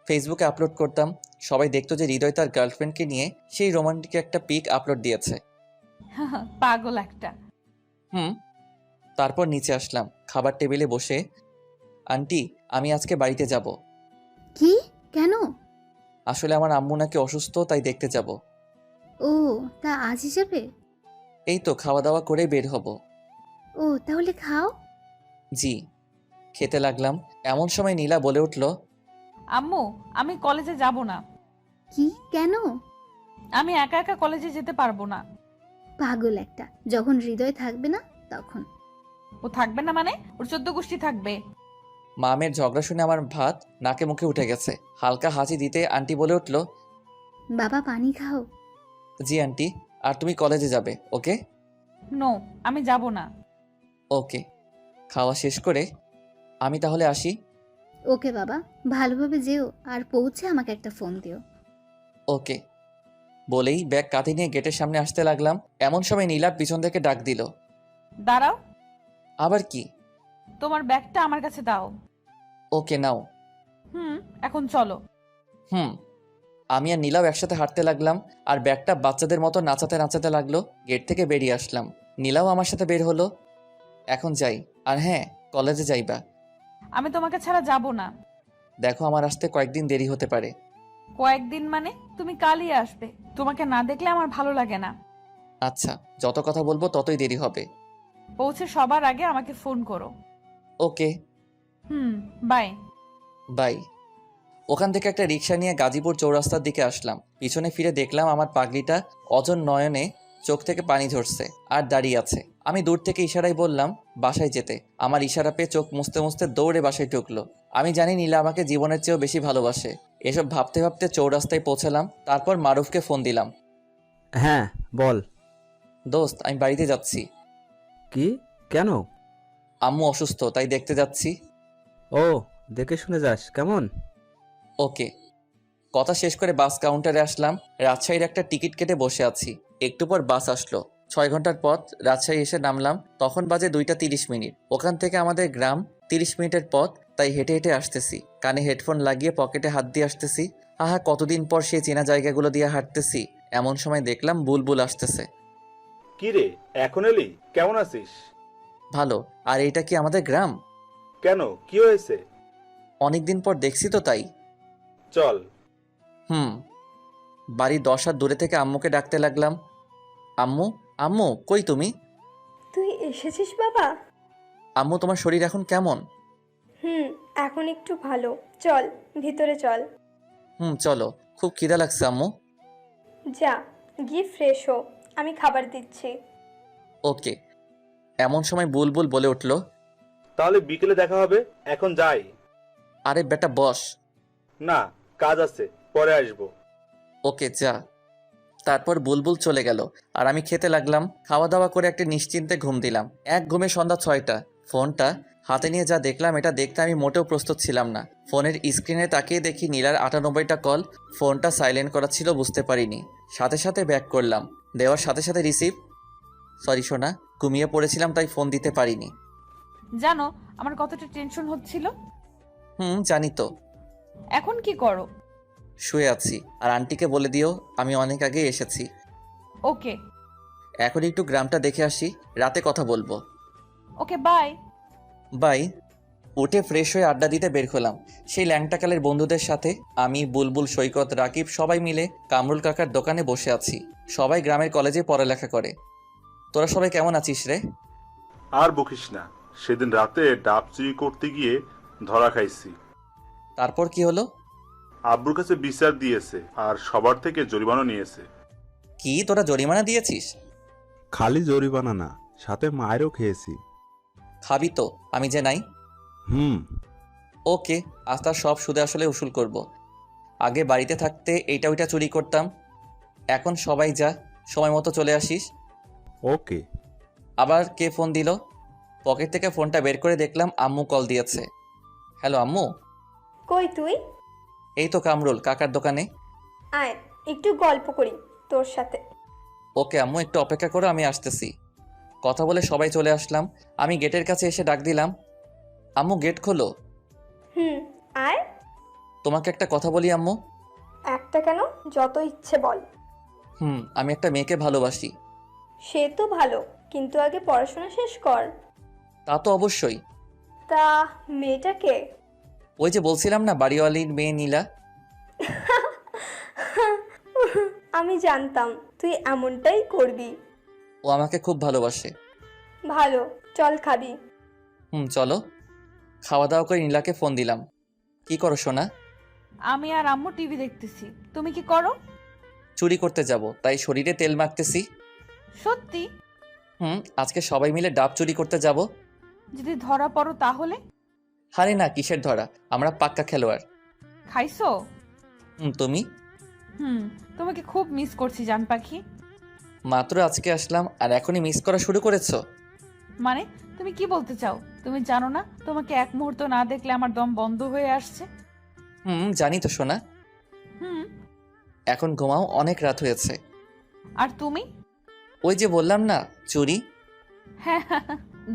ফেসবুকে আপলোড করতাম। সবাই দেখতো যে হৃদয় তার গার্লফ্রেন্ডকে নিয়ে সেই রোমান্টিক একটা পিক আপলোড দিয়েছে। পাগল একটা। তারপর নিচে আসলাম, খাবার টেবিলে বসে। আন্টি, আমি আজকে বাড়িতে যাব। কি? কেন? আসলে আমার আম্মু নাকি অসুস্থ, তাই দেখতে যাব। ও, তা আজ হিসেবে? এই তো খাওয়া দাওয়া করে বের হব। ও তাহলে খাও। জি। খেতে লাগলাম, এমন সময় নীলা বলে উঠল, আম্মু, আমি কলেজে যাব না। কি? কেন? আমি একা একা কলেজে যেতে পারবো না। পাগল একটা। যখন হৃদয় থাকবে না তখন। ও থাকবে না মানে? ওর 14 গোষ্ঠী থাকবে। মামের ঝগড়া শুনে আমার ভাত নাকে মুখে উঠে গেছে। হালকা হাসি দিতে আন্টি বলে উঠল, বাবা পানি খাও। জি আন্টি। আর তুমি কলেজে যাবে, ওকে? নো, আমি যাব না। ওকে। খাওয়া শেষ করে আমি তাহলে আসি। ওকে বাবা, ভালোভাবে যেও আর পৌঁছে আমাকে একটা ফোন দিও। ওকে। বলেই ব্যাগ কাঁধে নিয়ে গেটের সামনে আসতে লাগলাম। এমন সময় নীলা পিছন থেকে ডাক দিল। দাঁড়াও, আবার কি? তোমার ব্যাগটা আমার কাছে দাও। ওকে নাও। এখন চলো। আমি আর নীলাও একসাথে হাঁটতে লাগলাম, আর ব্যাগটা বাচ্চাদের মতো নাচাতে নাচাতে লাগলো। গেট থেকে বেরিয়ে আসলাম, নীলাও আমার সাথে বের হলো। এখন যাই। আর হ্যাঁ, কলেজে যাইবা। আমি তোমাকে ছাড়া যাব না। দেখো, আমার আসতে কয়েকদিন দেরি হতে পারে। কয়েকদিন মানে? তুমি কালই আসবে। তোমাকে না দেখলে আমার ভালো লাগে না। আচ্ছা, যত কথা বলবো ততই দেরি হবে। পৌঁছে সবার আগে আমাকে ফোন করো। ওকে। বাই। বাই। ওখান থেকে একটা রিক্সা নিয়ে গাজীপুর চৌরাস্তার দিকে আসলাম। পিছনে ফিরে দেখলাম আমার পাগলিটা অজন নয়নে চোখ থেকে পানি ঝরছে আর দাঁড়িয়ে আছে। আমি দূর থেকে ইশারায় বললাম বাসায় যেতে। আমার ইশারা পেয়ে চোখ মুছতে মুছতে দৌড়ে বাসায় ঢুকলো। আমি জানি নীলা আমাকে জীবনের চেয়েও বেশি ভালোবাসে। এসব ভাবতে ভাবতে চৌরাস্তায় পৌঁছালাম। তারপর মারুফকে ফোন দিলাম। হ্যাঁ বল। দোস্ত, আমি বাড়িতে যাচ্ছি। কি? কেন? আম্মু অসুস্থ, তাই দেখতে যাচ্ছি। ও, দেখে শুনে যাস কেমন? ওকে। কথা শেষ করে বাস কাউন্টারে আসলাম। রাজশাহীর একটা টিকিট কেটে বসে আছি। একটু পর বাস আসলো। 6 ঘন্টার পথ রাজশাহী এসে নামলাম। তখন বাজে 2:30। ওখান থেকে আমাদের গ্রাম 30 মিনিটের পথ, তাই হেঁটে হেঁটে আসতেছি। কানে হেডফোন লাগিয়ে পকেটে হাত দিয়ে আসতেছি। আহা, কতদিন পর সেই চেনা জায়গাগুলো দিয়ে হাঁটতেছি। এমন সময় দেখলাম বুলবুল আসতেছে। কি রে, এখন এলি? কেমন আছিস? ভালো। আর এইটা কি আমাদের গ্রাম? কেন, কি হয়েছে? অনেকদিন পর দেখছি তো তাই। চল। হুম। বাড়ির 10 হাত দূরে থেকে আম্মুকে ডাকতে লাগলাম। আম্মু, আম্মু, কই তুমি? তুই এসেছিস বাবা? আম্মু, তোমার শরীর এখন কেমন? এখন একটু ভালো। চল ভিতরে চল। চলো। খুব খিদা লাগছে আম্মু। যা, গিয়ে ফ্রেশ হো, আমি খাবার দিচ্ছি। ওকে। এমন সময় বুলবুল বলে উঠল, তাহলে বিকেলে দেখা হবে, এখন যাই। আরে বেটা বস। না, কাজ আছে, পরে আসবো। ওকে, যা। তারপর বুলবুল চলে গেল আর আমি খেতে লাগলাম। খাওয়া দাওয়া করে একটা নিশ্চিন্তে ঘুম দিলাম। এক ঘুমে সন্ধ্যা 6টা। ফোনটা হাতে নিয়ে যা দেখলাম, এটা দেখতে আমি মোটেও প্রস্তুত ছিলাম না। ফোনের স্ক্রিনে তাকিয়ে দেখি নীলার 98টা কল। ফোনটা সাইলেন্ট করা ছিল, বুঝতে পারিনি। সাথে সাথে ব্যাক করলাম। দেওয়ার সাথে সাথে রিসিভ। সরি সোনা, ঘুমিয়ে পড়েছিলাম তাই ফোন দিতে পারিনি। জানো আমার কতটা টেনশন হচ্ছিল। জানি তো। এখন কি করো? শুয়ে আছি। আর আন্টিকে বলে দিও আমি অনেক আগে এসেছি। ওকে। এখন একটু গ্রামটা দেখে আসি, রাতে কথা বলবো। ওকে, বাই। বাই। উঠে ফ্রেশ হয়ে আড্ডা দিতে বের হলাম সেই ল্যাংটাকালের বন্ধুদের সাথে। আমি, বুলবুল, সৈকত, রাকিব সবাই মিলে কামরুল কাকার দোকানে বসে আছি। সবাই গ্রামের কলেজে পড়ালেখা করে। তোরা সবাই কেমন আছিস রে? আর বকিস না, সেদিন রাতে ডাব চুরি করতে গিয়ে ধরা খাইছি। তারপর কি হলো? আব্বুর কাছে বিচার দিয়েছে আর সবার থেকে জরিমানা নিয়েছে। কি, তোরা জরিমানা দিয়েছিস? খালি জরিমানা না, সাথে মায়েরও খেয়েছি। খাবি তো, আমি যে নাই। ওকে, আজ তার সব সুদে আসলে উসুল করব। আগে বাড়িতে থাকতে এইটা ওইটা চুরি করতাম। এখন সবাই যা, সময় মতো চলে আসিস। ওকে। আবার কে ফোন দিল? পকেট থেকে ফোনটা বের করে দেখলাম আম্মু কল দিয়েছে। হ্যালো আম্মু। কই তুই? এই তো কামরুল কাকার দোকানে। আয় একটু গল্প করি তোর সাথে। ওকে আম্মু, একটু অপেক্ষা করো, আমি আসতেছি। কথা বলে সবাই চলে আসলাম। আমি গেটের কাছে এসে ডাক দিলাম, আম্মু গেট খোলো। আয়। তোমাকে একটা কথা বলি আম্মু। একটা কেন, যত ইচ্ছে বল। আমি একটা মেয়েকে ভালোবাসি। সে তো ভালো, কিন্তু আগে পড়াশোনা শেষ কর। তা তো অবশ্যই। তা মেয়েটাকে? ওই যে বলছিলাম না, বাড়িওয়ালির মেয়ে নীলা। আমি জানতাম তুই এমনটাই করবি। ও আমাকে খুব ভালোবাসে। ভালো, চল খাবি। চলো। খাওয়া দাওয়া করে নীলাকে ফোন দিলাম। কি করো সোনা? আমি আর আম্মু টিভি দেখতেছি। তুমি কি করো? চুরি করতে যাব, তাই শরীরে তেল মাখতেছি। সত্যি? আজকে সবাই মিলে ডাব চুরি করতে যাব। যদি ধরা পড়ো তাহলে? আরে না, কিসের ধরা, আমরা পাক্কা খেলোয়াড়। খাইছো? তুমি? তোমাকে খুব মিস করছি জান পাখি। মাত্র আজকে আসলাম আর এখনই মিস করা শুরু করেছো? মানে তুমি কি বলতে চাও? তুমি জানো না তোমাকে এক মুহূর্ত না দেখলে আমার দম বন্ধ হয়ে আসছে। জানি তো সোনা। এখন ঘুমাও, অনেক রাত হয়েছে। আর তুমি? ওই যে বললাম না, চুরি। হ্যাঁ,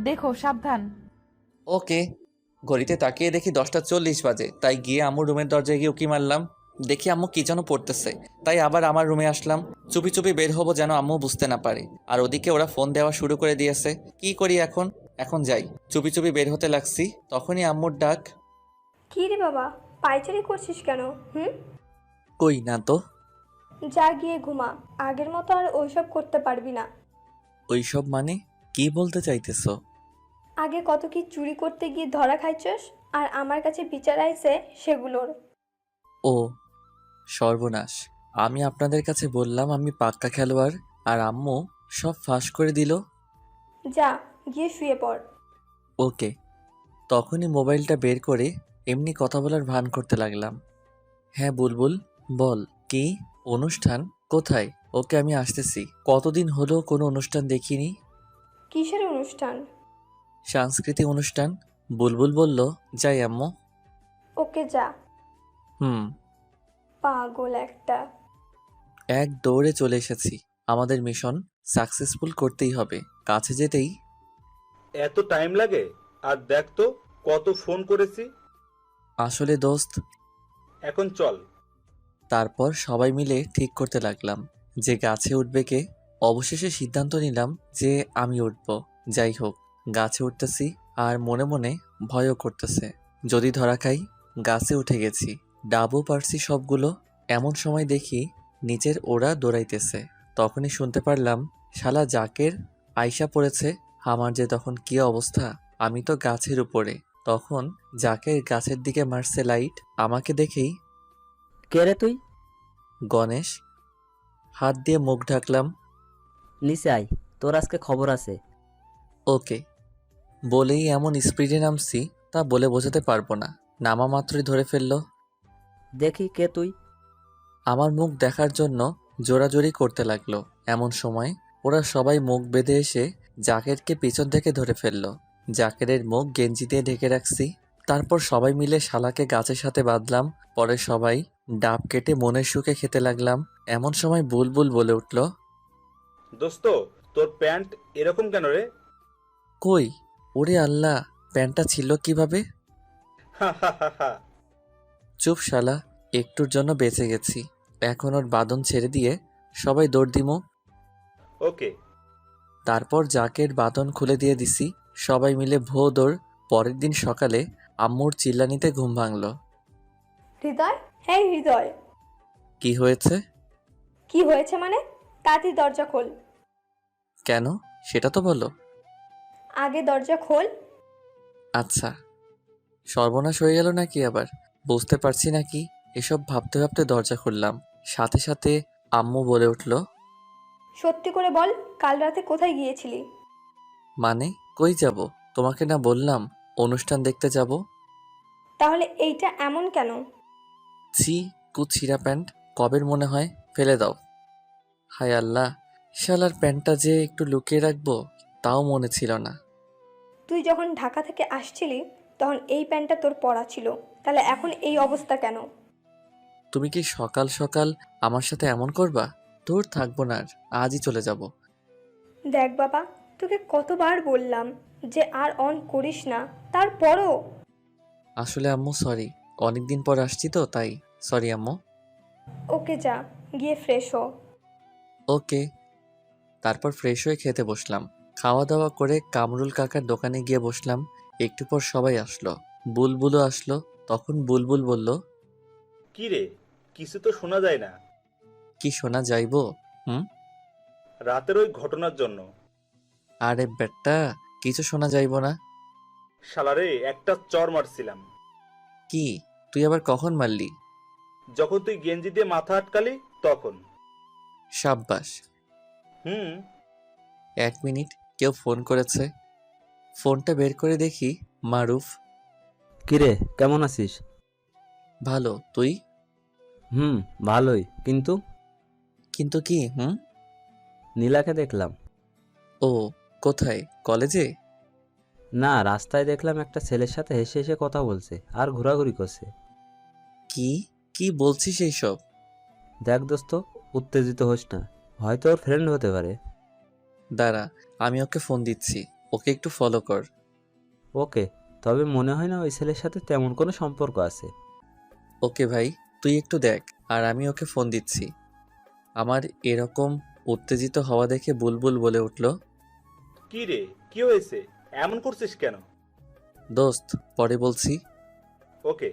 দেখো সাবধান। ওকে। ঘড়িতে তাকিয়ে দেখি 10:40 বাজে, তাই গিয়ে আম্মুর রুমের দরজায় গিয়ে উকি মারলাম। দেখি আম্মু কি যেন পড়তেছে, তাই আবার আমার রুমে আসলাম। চুপি চুপি বের হবো যেন আম্মু বুঝতে না পারে। আর ওদিকে ওরা ফোন দেওয়া শুরু করে দিয়েছে। কি করি এখন? এখন যাই। চুপি চুপি বের হতে লাগছি, তখনই আম্মুর ডাক। কি রে বাবা, পায়চারি করছিস কেন? কই না তো। যা গিয়ে ঘুমা, আগের মতো আর ওইসব করতে পারবি না। ওইসব মানে কি বলতে চাইতেছো? আগে কত কি চুরি করতে গিয়ে ধরা খাইছস, আর আমার কাছে বিচার আইছে সেগুলোর। ও সর্বনাশ, আমি আপনাদের কাছে বললাম আমি পাক্কা খেলোয়াড়, আর আম্মু সব ফাঁস করে দিল। যা গিয়ে শুয়ে পড়। ওকে। তখনই মোবাইলটা বের করে এমনি কথা বলার ভান করতে লাগলাম। হ্যাঁ বুলবুল, বল। কি অনুষ্ঠান? কোথায়? ওকে, আমি আসতেছি। কতদিন হলো কোনো অনুষ্ঠান দেখিনি। কিসের অনুষ্ঠান? সাংস্কৃতিক অনুষ্ঠান। বুলবুল বলল, যাই আম্মু। ওকে যা। পাগল একটা। এক দৌড়ে চলে এসেছি। আমাদের মিশন সাকসেসফুল করতেই হবে। কাছে যেতেই এত টাইম লাগে? আর দেখ তো কত ফোন করেছি। আসলে দোস্ত, এখন চল। তারপর সবাই মিলে ঠিক করতে লাগলাম যে গাছে উঠবে কে। অবশেষে সিদ্ধান্ত নিলাম যে আমি উঠব। যাই হোক, গাছে উঠতেছি আর মনে মনে ভয়ও করতেছে। যদি ধরা খাই। গাছে উঠে গেছি, ডাবও পারছি সবগুলো। এমন সময় দেখি নিচের ওরা দৌড়াইতেছে। তখনই শুনতে পারলাম শালা জাকের আইসা পড়েছে। আমার যে তখন কি অবস্থা! আমি তো গাছের উপরে। তখন জাকের গাছের দিকে মারছে লাইট। আমাকে দেখেই কে রে তুই? গণেশ। হাত দিয়ে মুখ ঢাকলাম। নিচে আয়, তোর আজকে খবর আছে। ওকে। বলেই এমন স্পিডে নামছি তা বলে বোঝাতে পারবো না। নামা মাত্রই ধরে ফেললো। দেখি কে তুই। আমার মুখ দেখার জন্য জোরাজোরি করতে লাগলো। এমন সময় ওরা সবাই মুখ বেঁধে এসে জাকেরকে পিছন থেকে ধরে ফেললো। জাকেরের মুখ গেঞ্জি দিয়ে ঢেকে রাখছি। তারপর সবাই মিলে শালাকে গাছের সাথে বাঁধলাম। পরে সবাই ডাব কেটে মনের সুখে খেতে লাগলাম। এমন সময় বুলবুল বলে উঠল, দোস্ত, তোর প্যান্ট এরকম কেন রে? কই? ওরে আল্লাহ, প্যান্টটা ছিল কিভাবে? হা হা হা হা। চুপ শালা, একটুর জন্য বেঁচে গেছি। এখন ওর বাঁধন ছেড়ে দিয়ে সবাই দৌড় দিমো। ওকে। তারপর জাকের বাঁধন খুলে দিয়ে দিছি। সবাই মিলে ভো দৌড়। পরের দিন সকালে আম্মুর চিল্লানিতে ঘুম ভাঙল। হৃদয়, হ্যাঁ হৃদয়। কি হয়েছে? কি হয়েছে মানে? তাড়াতাড়ি দরজা খোল। কেন সেটা তো বলো। আগে দরজা খোল। আচ্ছা। সর্বনাশ হয়ে গেল নাকি আবার? বুঝতে পারছি নাকি। এসব ভাবতে ভাবতে দরজা খুললাম। সাথে সাথে আম্মু বলে উঠল, সত্যি করে বল, কাল রাতে কোথায় গিয়েছিলি? মানে কই যাব? তোমাকে না বললাম অনুষ্ঠান দেখতে যাব? তাহলে এইটা এমন কেন? ছি, কুছিরা প্যান্ট। কবের মনে হয়, ফেলে দাও। হায় আল্লাহ, শালার প্যান্টটা যে একটু লুকিয়ে রাখবো তাও মনে ছিল না। তুই যখন ঢাকা থেকে আসছিলি তখন এই প্যান্টটা তোর পরা ছিল, তাহলে এখন এই অবস্থা কেন? তুমি কি সকাল সকাল আমার সাথে এমন করবা? দূর থাকবো না আর, আজই চলে যাব। দেখ বাবা, তোকে কতবার বললাম যে আর অন করিস না, তারপরও। আসলে আম্মু সরি, অনেকদিন পর আসছি তো তাই। সরি আম্মু। ওকে যা, গিয়ে ফ্রেশ হ। ওকে। তারপর ফ্রেশ হয়ে খেতে বসলাম। খাওয়া দাওয়া করে কামরুল কাকার দোকানে গিয়ে বসলাম। একটু পর সবাই আসলো। বুলবুলও আসলো। তখন বুলবুল বলল, কি রে, কিছু তো শোনা যায় না। কি শোনা যাইবো? রাতের ওই ঘটনার জন্য। আরে বেটা, কিছু শোনা যাইবো না। শালারে একটা চর মারছিলাম। কি? তুই আবার কখন মারলি? যখন তুই গেঞ্জি দিয়ে মাথা আটকালি তখন। সাব্বাস। হুম। 1 মিনিট, কেউ ফোন করেছে। ফোনটা বের করে দেখি মারুফ। কিরে, কেমন আছিস? ভালো, তুই? ভালোই, কিন্তু কিন্তু কি? নীলাকে দেখলাম। ও, কোথায়? কলেজে? না, রাস্তায় দেখলাম একটা ছেলের সাথে হেসে হেসে কথা বলছে আর ঘোরাঘুরি করছে। কি কি বলছিস এইসব? দেখ দোস্ত, উত্তেজিত হোস না, হয়তো ওর ফ্রেন্ড হতে পারে। দাঁড়া, আমি ওকে ফোন দিচ্ছি। ওকে একটু ফলো কর। ওকে, তবে মনে হয় না ওই ছেলের সাথে তেমন কোনো সম্পর্ক আছে। ওকে ভাই, তুই একটু দেখ। আর আমি ওকে ফোন দিচ্ছি। আমার এরকম উত্তেজিত হওয়া দেখে বুলবুল বলে উঠল, কি রে, কি হয়েছে? এমন করছিস কেন? দোস্ত, পরে বলছি। ওকে।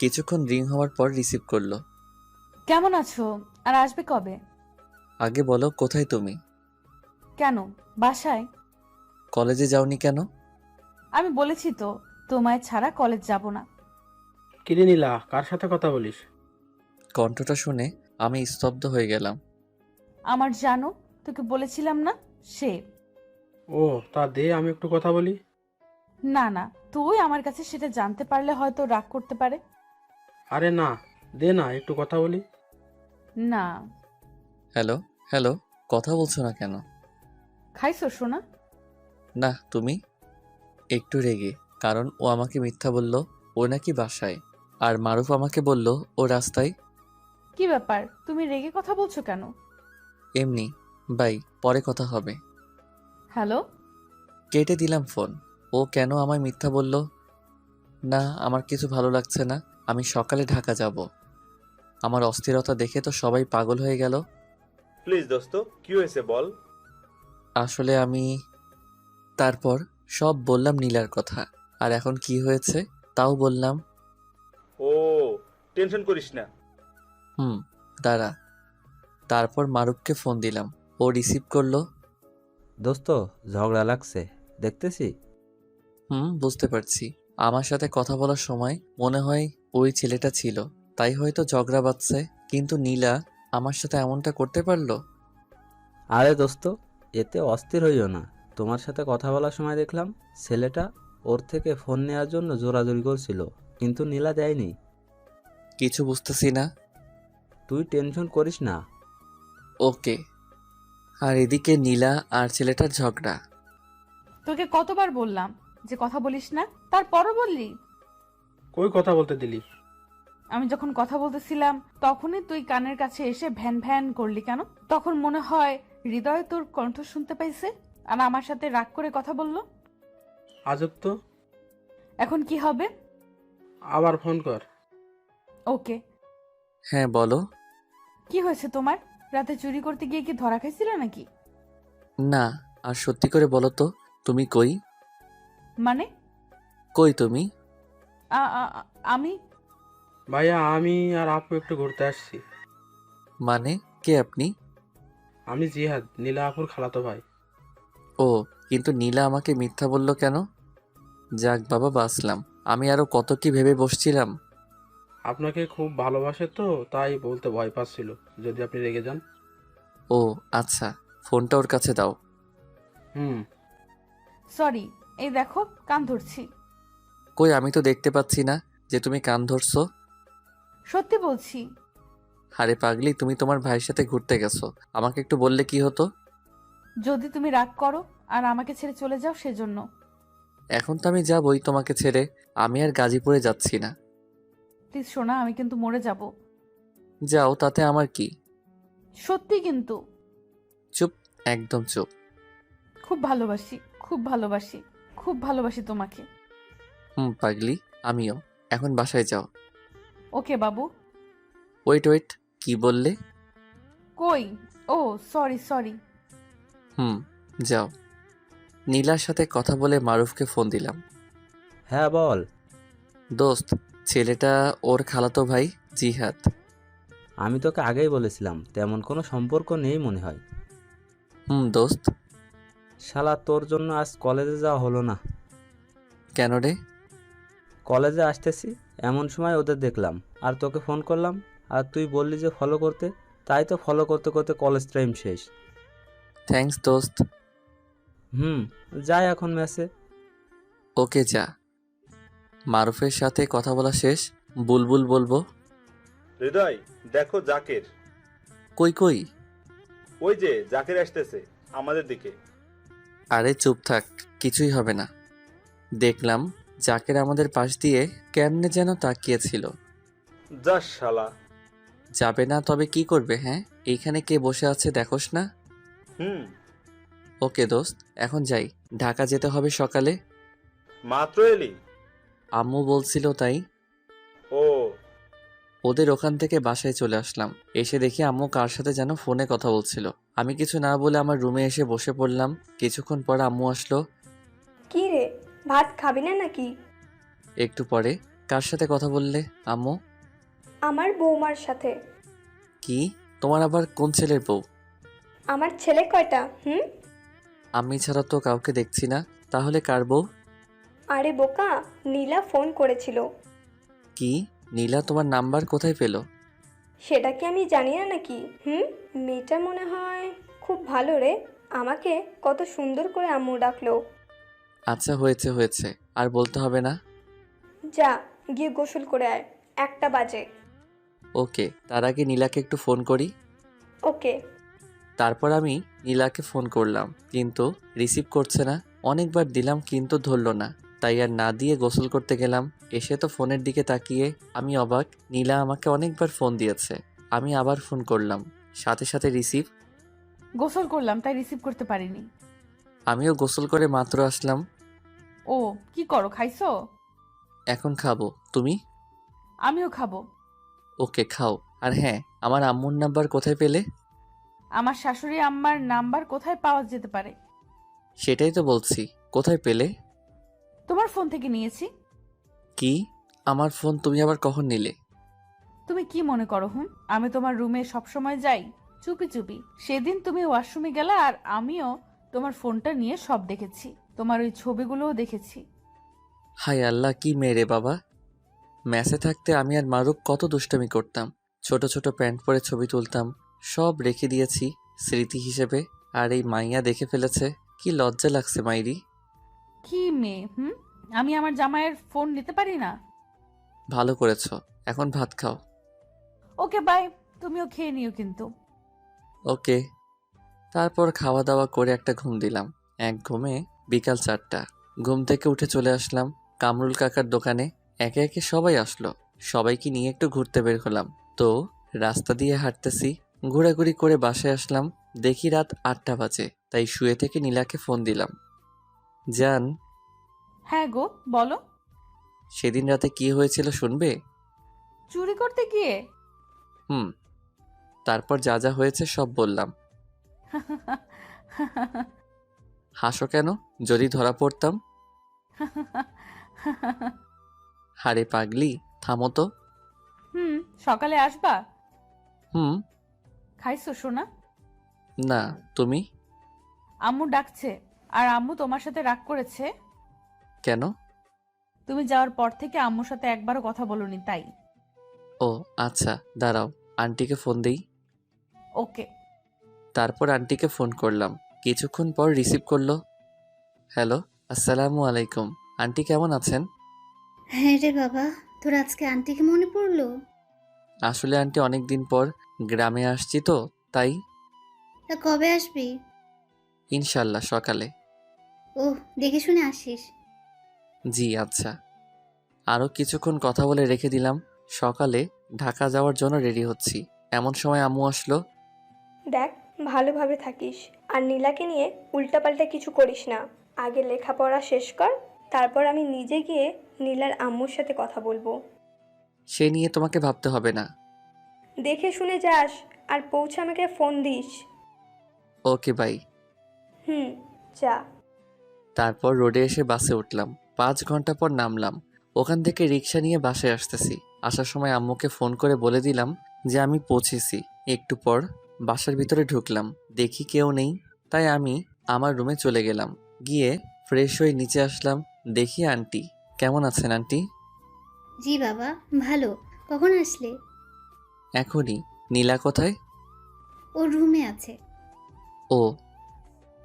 কিছুক্ষণ রিং হওয়ার পর রিসিভ করলো। কেমন আছো? আর আসবে কবে? আগে বলো, কোথায় তুমি? কেন, বাসায়। কলেজে যাওনি কেন? আমি বলেছি তো, তোমায় ছাড়া কলেজ যাব না। কিরে নীলা, কার সাথে কথা বলিস? কণ্ঠটা শুনে আমি স্তব্ধ হয়ে গেলাম। আমার জানো, তোকে বলেছিলাম না, সে। ও, তা দে আমি একটু কথা বলি। না না, তুই আমার কাছে সেটা জানতে পারলে হয়তো রাগ করতে পারে। আরে না, দে না একটু কথা বলি। না। হ্যালো হ্যালো, কথা বলছো না কেন? খাইছো সোনা? না, তুমি? একটু রেগে, কারণ ও আমাকে মিথ্যা বলল। ও নাকি বাসায়। আর মারুফ আমাকে বলল ও রাস্তায়। কি ব্যাপার, তুমি রেগে কথা বলছো কেন? এমনি, বাই, পরে কথা হবে। হ্যালো। কেটে দিলাম ফোন। ও কেন আমায় মিথ্যা বলল? না, আমার কিছু ভালো লাগছে না। আমি সকালে ঢাকা যাব। আমার অস্থিরতা দেখে তো সবাই পাগল হয়ে গেল। প্লিজ দোস্ত, কি হয়েছে বল। আসলে আমি তারপর সব বললাম নীলার কথা। আর এখন কি হয়েছে তাও বললাম। ও, টেনশন করিস না। দাঁড়া। তারপর মারুফকে ফোন দিলাম। ও রিসিভ করলো। দোস্ত, ঝগড়া লাগছে দেখতেছি। বুঝতে পারছি। আমার সাথে কথা বলার সময় মনে হয় ওই ছেলেটা ছিল, তাই হয়তো ঝগড়া বাঁধছে। কিন্তু নীলা আমার সাথে এমনটা করতে পারলো? আরে দোস্ত, এতে অস্থির হইও না। তোমার সাথে কথা বলার সময় দেখলাম ছেলেটা ওর থেকে ফোন নেওয়ার জন্য জোরাজোরি করছিল, কিন্তু নীলা দেয়নি। কিছু বুঝতেছি না। তুই টেনশন করিস না। ওকে। আর এদিকে নীলা আর ছেলেটার ঝগড়া। তোকে কতবার বললাম যে কথা বলিস না, তারপরও বললি। কই কথা বলতে দিলি? আমি যখন কথা বলতেছিলাম তখনই তুই কানের কাছে এসে ভ্যান ভ্যান করলি কেন? তখন মনে হয় হৃদয় তোর কণ্ঠ শুনতে পাইছে আর আমার সাথে রাগ করে কথা বললো। আজব তো। এখন কি হবে? আবার ফোন কর। ওকে। হ্যাঁ বলো। কি হয়েছে তোমার? রাতে চুরি করতে গিয়ে কি ধরা খাইছিলে নাকি? না, আর সত্যি করে বলো তো, তুমি কই? মানে? কই তুমি? আমি ভাইয়া, আমি আর আপু একটু ঘুরতে আসছি। মানে কে আপনি? আমি জিহাদ, নীলা আপুর খালাতো ভাই। ও, কিন্তু নীলা আমাকে মিথ্যা বলল কেন? যাক বাবা, বাঁচলাম। আমি আরো কত কি ভেবে বসছিলাম। আপনাকে খুব ভালোবাসে তো, তাই বলতে ভয় পাচ্ছিল যদি আপনি রেগে যান। ও আচ্ছা, ফোনটা ওর কাছে দাও। সরি, এই দেখো কান ধরছি। কই, আমি তো দেখতে পাচ্ছি না যে তুমি কান ধরছো। সত্যি বলছি। আরে পাগলি, তুমি তোমার ভাইয়ের সাথে ঘুরতে গেছো, আমাকে একটু বললে কি হতো? যদি তুমি রাগ করো আর আমাকে ছেড়ে চলে যাও সেজন্য। এখন তো আমি যাবই তোমাকে ছেড়ে। আমি আর গাজীপুরে যাচ্ছি না। প্লিজ সোনা, আমি কিন্তু মরে যাব। যাও, তাতে আমার কি? সত্যি কিন্তু। চুপ, একদম চুপ। খুব ভালোবাসি, খুব ভালোবাসি, খুব ভালোবাসি তোমাকে। পাগলি, আমিও। এখন বাসায় যাও। ওকে বাবু। ওয়েট ওয়েট, কি বললে? কই? ও সরি সরি। যাও। নীলার সাথে কথা বলে মারুফকে ফোন দিলাম। হ্যাঁ বল। দোস্ত, ছেলেটা ওর খালাতো ভাই জিহাদ। আমি তোকে আগেই বলেছিলাম তেমন কোনো সম্পর্ক নেই মনে হয়। দোস্ত। শালা, তোর জন্য আজ কলেজে যাওয়া হলো না। কেন রে? কলেজে আসতেছি এমন সময় ওদের দেখলাম আর তোকে ফোন করলাম, আর তুই বললি যে ফলো করতে, তাই তো ফলো করতে করতে কলেজ টাইম শেষ। থ্যাঙ্কস দোস্ত। যাই এখন ম্যাচে। ওকে যা। মারুফের সাথে কথা বলা শেষ। বুলবুল বলবো। হৃদয়, দেখো জাকের। কই কই? ওই যে জাকের আসতেছে আমাদের দিকে। আরে চুপ থাক, কিছুই হবে না। দেখলাম জাকের আমাদের পাশ দিয়ে কেমনে যেন তাকিয়েছিল। যা শালা। যাবে না তবে কি করবে? হ্যাঁ, এইখানে কে বসে আছে দেখোস না? ওকে দোস্ত, এখন যাই। ঢাকা যেতে হবে সকালে। মাত্র এলি? আম্মু বলছিল তাই। ও। ওদের ওখান থেকে বাসায় চলে আসলাম। এসে দেখি আম্মু কার সাথে যেন ফোনে কথা বলছিল। আমি কিছু না বলে আমার রুমে এসে বসে পড়লাম। কিছুক্ষণ পর আম্মু আসলো। কি রে, ভাত খাবি না নাকি? একটু পরে। কার সাথে কথা বললে আম্মু? আমার বৌমার সাথে। কি? তোমার আবার কোন ছেলের বউ? আমার ছেলে কয়টা? আমি ছাড়া তো কাউকে দেখছি না। তাহলে কার বউ? আরে বোকা, নীলা ফোন করেছিল। কি? নীলা তোমার নাম্বার কোথায় পেলো? সেটা কি আমি জানি না নাকি? মেয়েটা মনে হয় খুব ভালো রে। আমাকে কত সুন্দর করে আম্মু ডাকলো। আচ্ছা, হয়েছে হয়েছে, আর বলতে হবে না। যা গিয়ে গোসল করে আয়, 1টা বাজে। ওকে, তার আগে নীলাকে একটু ফোন করি। ওকে। তারপর আমি নীলাকে ফোন করলাম, কিন্তু রিসিভ করছে না। অনেকবার দিলাম কিন্তু ধরলো না। তাই আর না দিয়ে গোসল করতে গেলাম। এসে তো ফোনের দিকে তাকিয়ে আমি অবাক। নীলা আমাকে অনেকবার ফোন দিয়েছে। আমি আবার ফোন করলাম, সাথে সাথে রিসিভ। গোসল করলাম তাই রিসিভ করতে পারিনি। আমিও গোসল করে মাত্র আসলাম। ও কি করো, খাইছো? এখন খাবো, তুমি? আমিও খাবো। ওকে খাও। আর হ্যাঁ, আমার আম্মুর নাম্বার কোথায় পেলে? আমার শাশুড়ি আম্মার নাম্বার কোথায় পাওয়া যেতে পারে? সেটাই তো বলছি, কোথায় পেলে? তোমার ফোন থেকে নিয়েছি। কি? আমার ফোন তুমি আবার কখন নিলে? তুমি কি মনে করো আমি তোমার রুমে সবসময় যাই চুপি চুপি? সেদিন তুমি ওয়াশরুমে গেলে আর আমিও তোমার ফোনটা নিয়ে সব দেখেছি, তোমার ওই ছবিগুলোও দেখেছি। হায় আল্লাহ, কি মেরে বাবা! ম্যাসে থাকতে আমি আর মারুফ কত দুষ্টামি করতাম। ছোট ছোট প্যান্ট পরে ছবি তুলতাম, সব রেখে দিয়েছি স্মৃতি হিসেবে। আর এই মাইয়া দেখে ফেলেছে, কি লজ্জা লাগছে মাইরি। কি মেয়ে আমি আমার জামাইয়ের ফোন নিতে পারি না? ভালো করেছো, এখন ভাত খাও। ওকে বাই, তুমিও খেয়ে নিও কিন্তু। ওকে। তারপর খাওয়া দাওয়া করে একটা ঘুম দিলাম। এক ঘুমে বিকাল 4টা। ঘুম থেকে উঠে চলে আসলাম কামরুল কাকার দোকানে। একে একে সবাই আসলো, সবাইকে নিয়ে একটু ঘুরতে বের হলাম। তো রাস্তা দিয়ে হাঁটতেছি, ঘোরাঘুরি করে বাসায় আসলাম। দেখি রাত 8টা বাজে, তাই শুয়ে থেকে নীলাকে ফোন দিলাম। জান, হ্যাঁ গো, বলো। সেদিন রাতে কি হয়েছিল শুনবে? চুরি করতে গিয়ে? তারপর যা যা হয়েছে সব বললাম। হাসো কেন? যদি ধরা পড়তাম? হারে পাগলি, থামো তো। সকালে আসবা? হুম। খাইছো সোনা? না, তুমি? আম্মু ডাকছে। আর আম্মু তোমার সাথে রাগ করেছে। কেন? তুমি যাওয়ার পর থেকে আম্মুর সাথে একবারও কথা বলনি তাই। ও আচ্ছা, দাঁড়াও, আন্টিকে ফোন দেই। ওকে। তারপর আন্টিকে ফোন করলাম। কিছুক্ষণ পর রিসিভ করলো। হ্যালো, আসসালামু আলাইকুম। আন্টি কেমন আছেন? হ্যাঁ রে বাবা, তোর আজকে আন্টিকে মনে পড়লো? আসলে আন্টি অনেক দিন পর গ্রামে আসছি তো তাই। তা কবে আসবি? ইনশাল্লাহ সকালে। ও, দেখে শুনে আসিস। জি আচ্ছা। আরও কিছুক্ষণ কথা বলে রেখে দিলাম। সকালে ঢাকা যাওয়ার জন্য রেডি হচ্ছি, এমন সময় আম্মু আসলো। দেখ, ভালোভাবে থাকিস আর নীলাকে নিয়ে উল্টাপাল্টা কিছু করিস না। আগে লেখাপড়া শেষ কর, তারপর আমি নিজে গিয়ে নীলার আম্মুর সাথে কথা বলবো। সে নিয়ে তোমাকে ভাবতে হবে না। দেখে শুনে যাস আর পৌঁছে আমাকে ফোন দিস। Okay bye. যা। তারপর রোডে এসে বাসে উঠলাম। 5 ঘন্টা পর নামলাম। ওখান থেকে রিক্সা নিয়ে বাসায় আসতেছি। আসার সময় আম্মুকে ফোন করে বলে দিলাম যে আমি পৌঁছেছি। একটু পর বাসার ভিতরে ঢুকলাম, দেখি কেউ নেই, তাই আমি আমার রুমে চলে গেলাম। গিয়ে ফ্রেশ হয়ে নিচে আসলাম, দেখি আন্টি। কেমন আছেন আন্টি? জি বাবা, ভালো। কখন আসলে? এখনই। নীলা কোথায়? ও রুমে আছে। ও।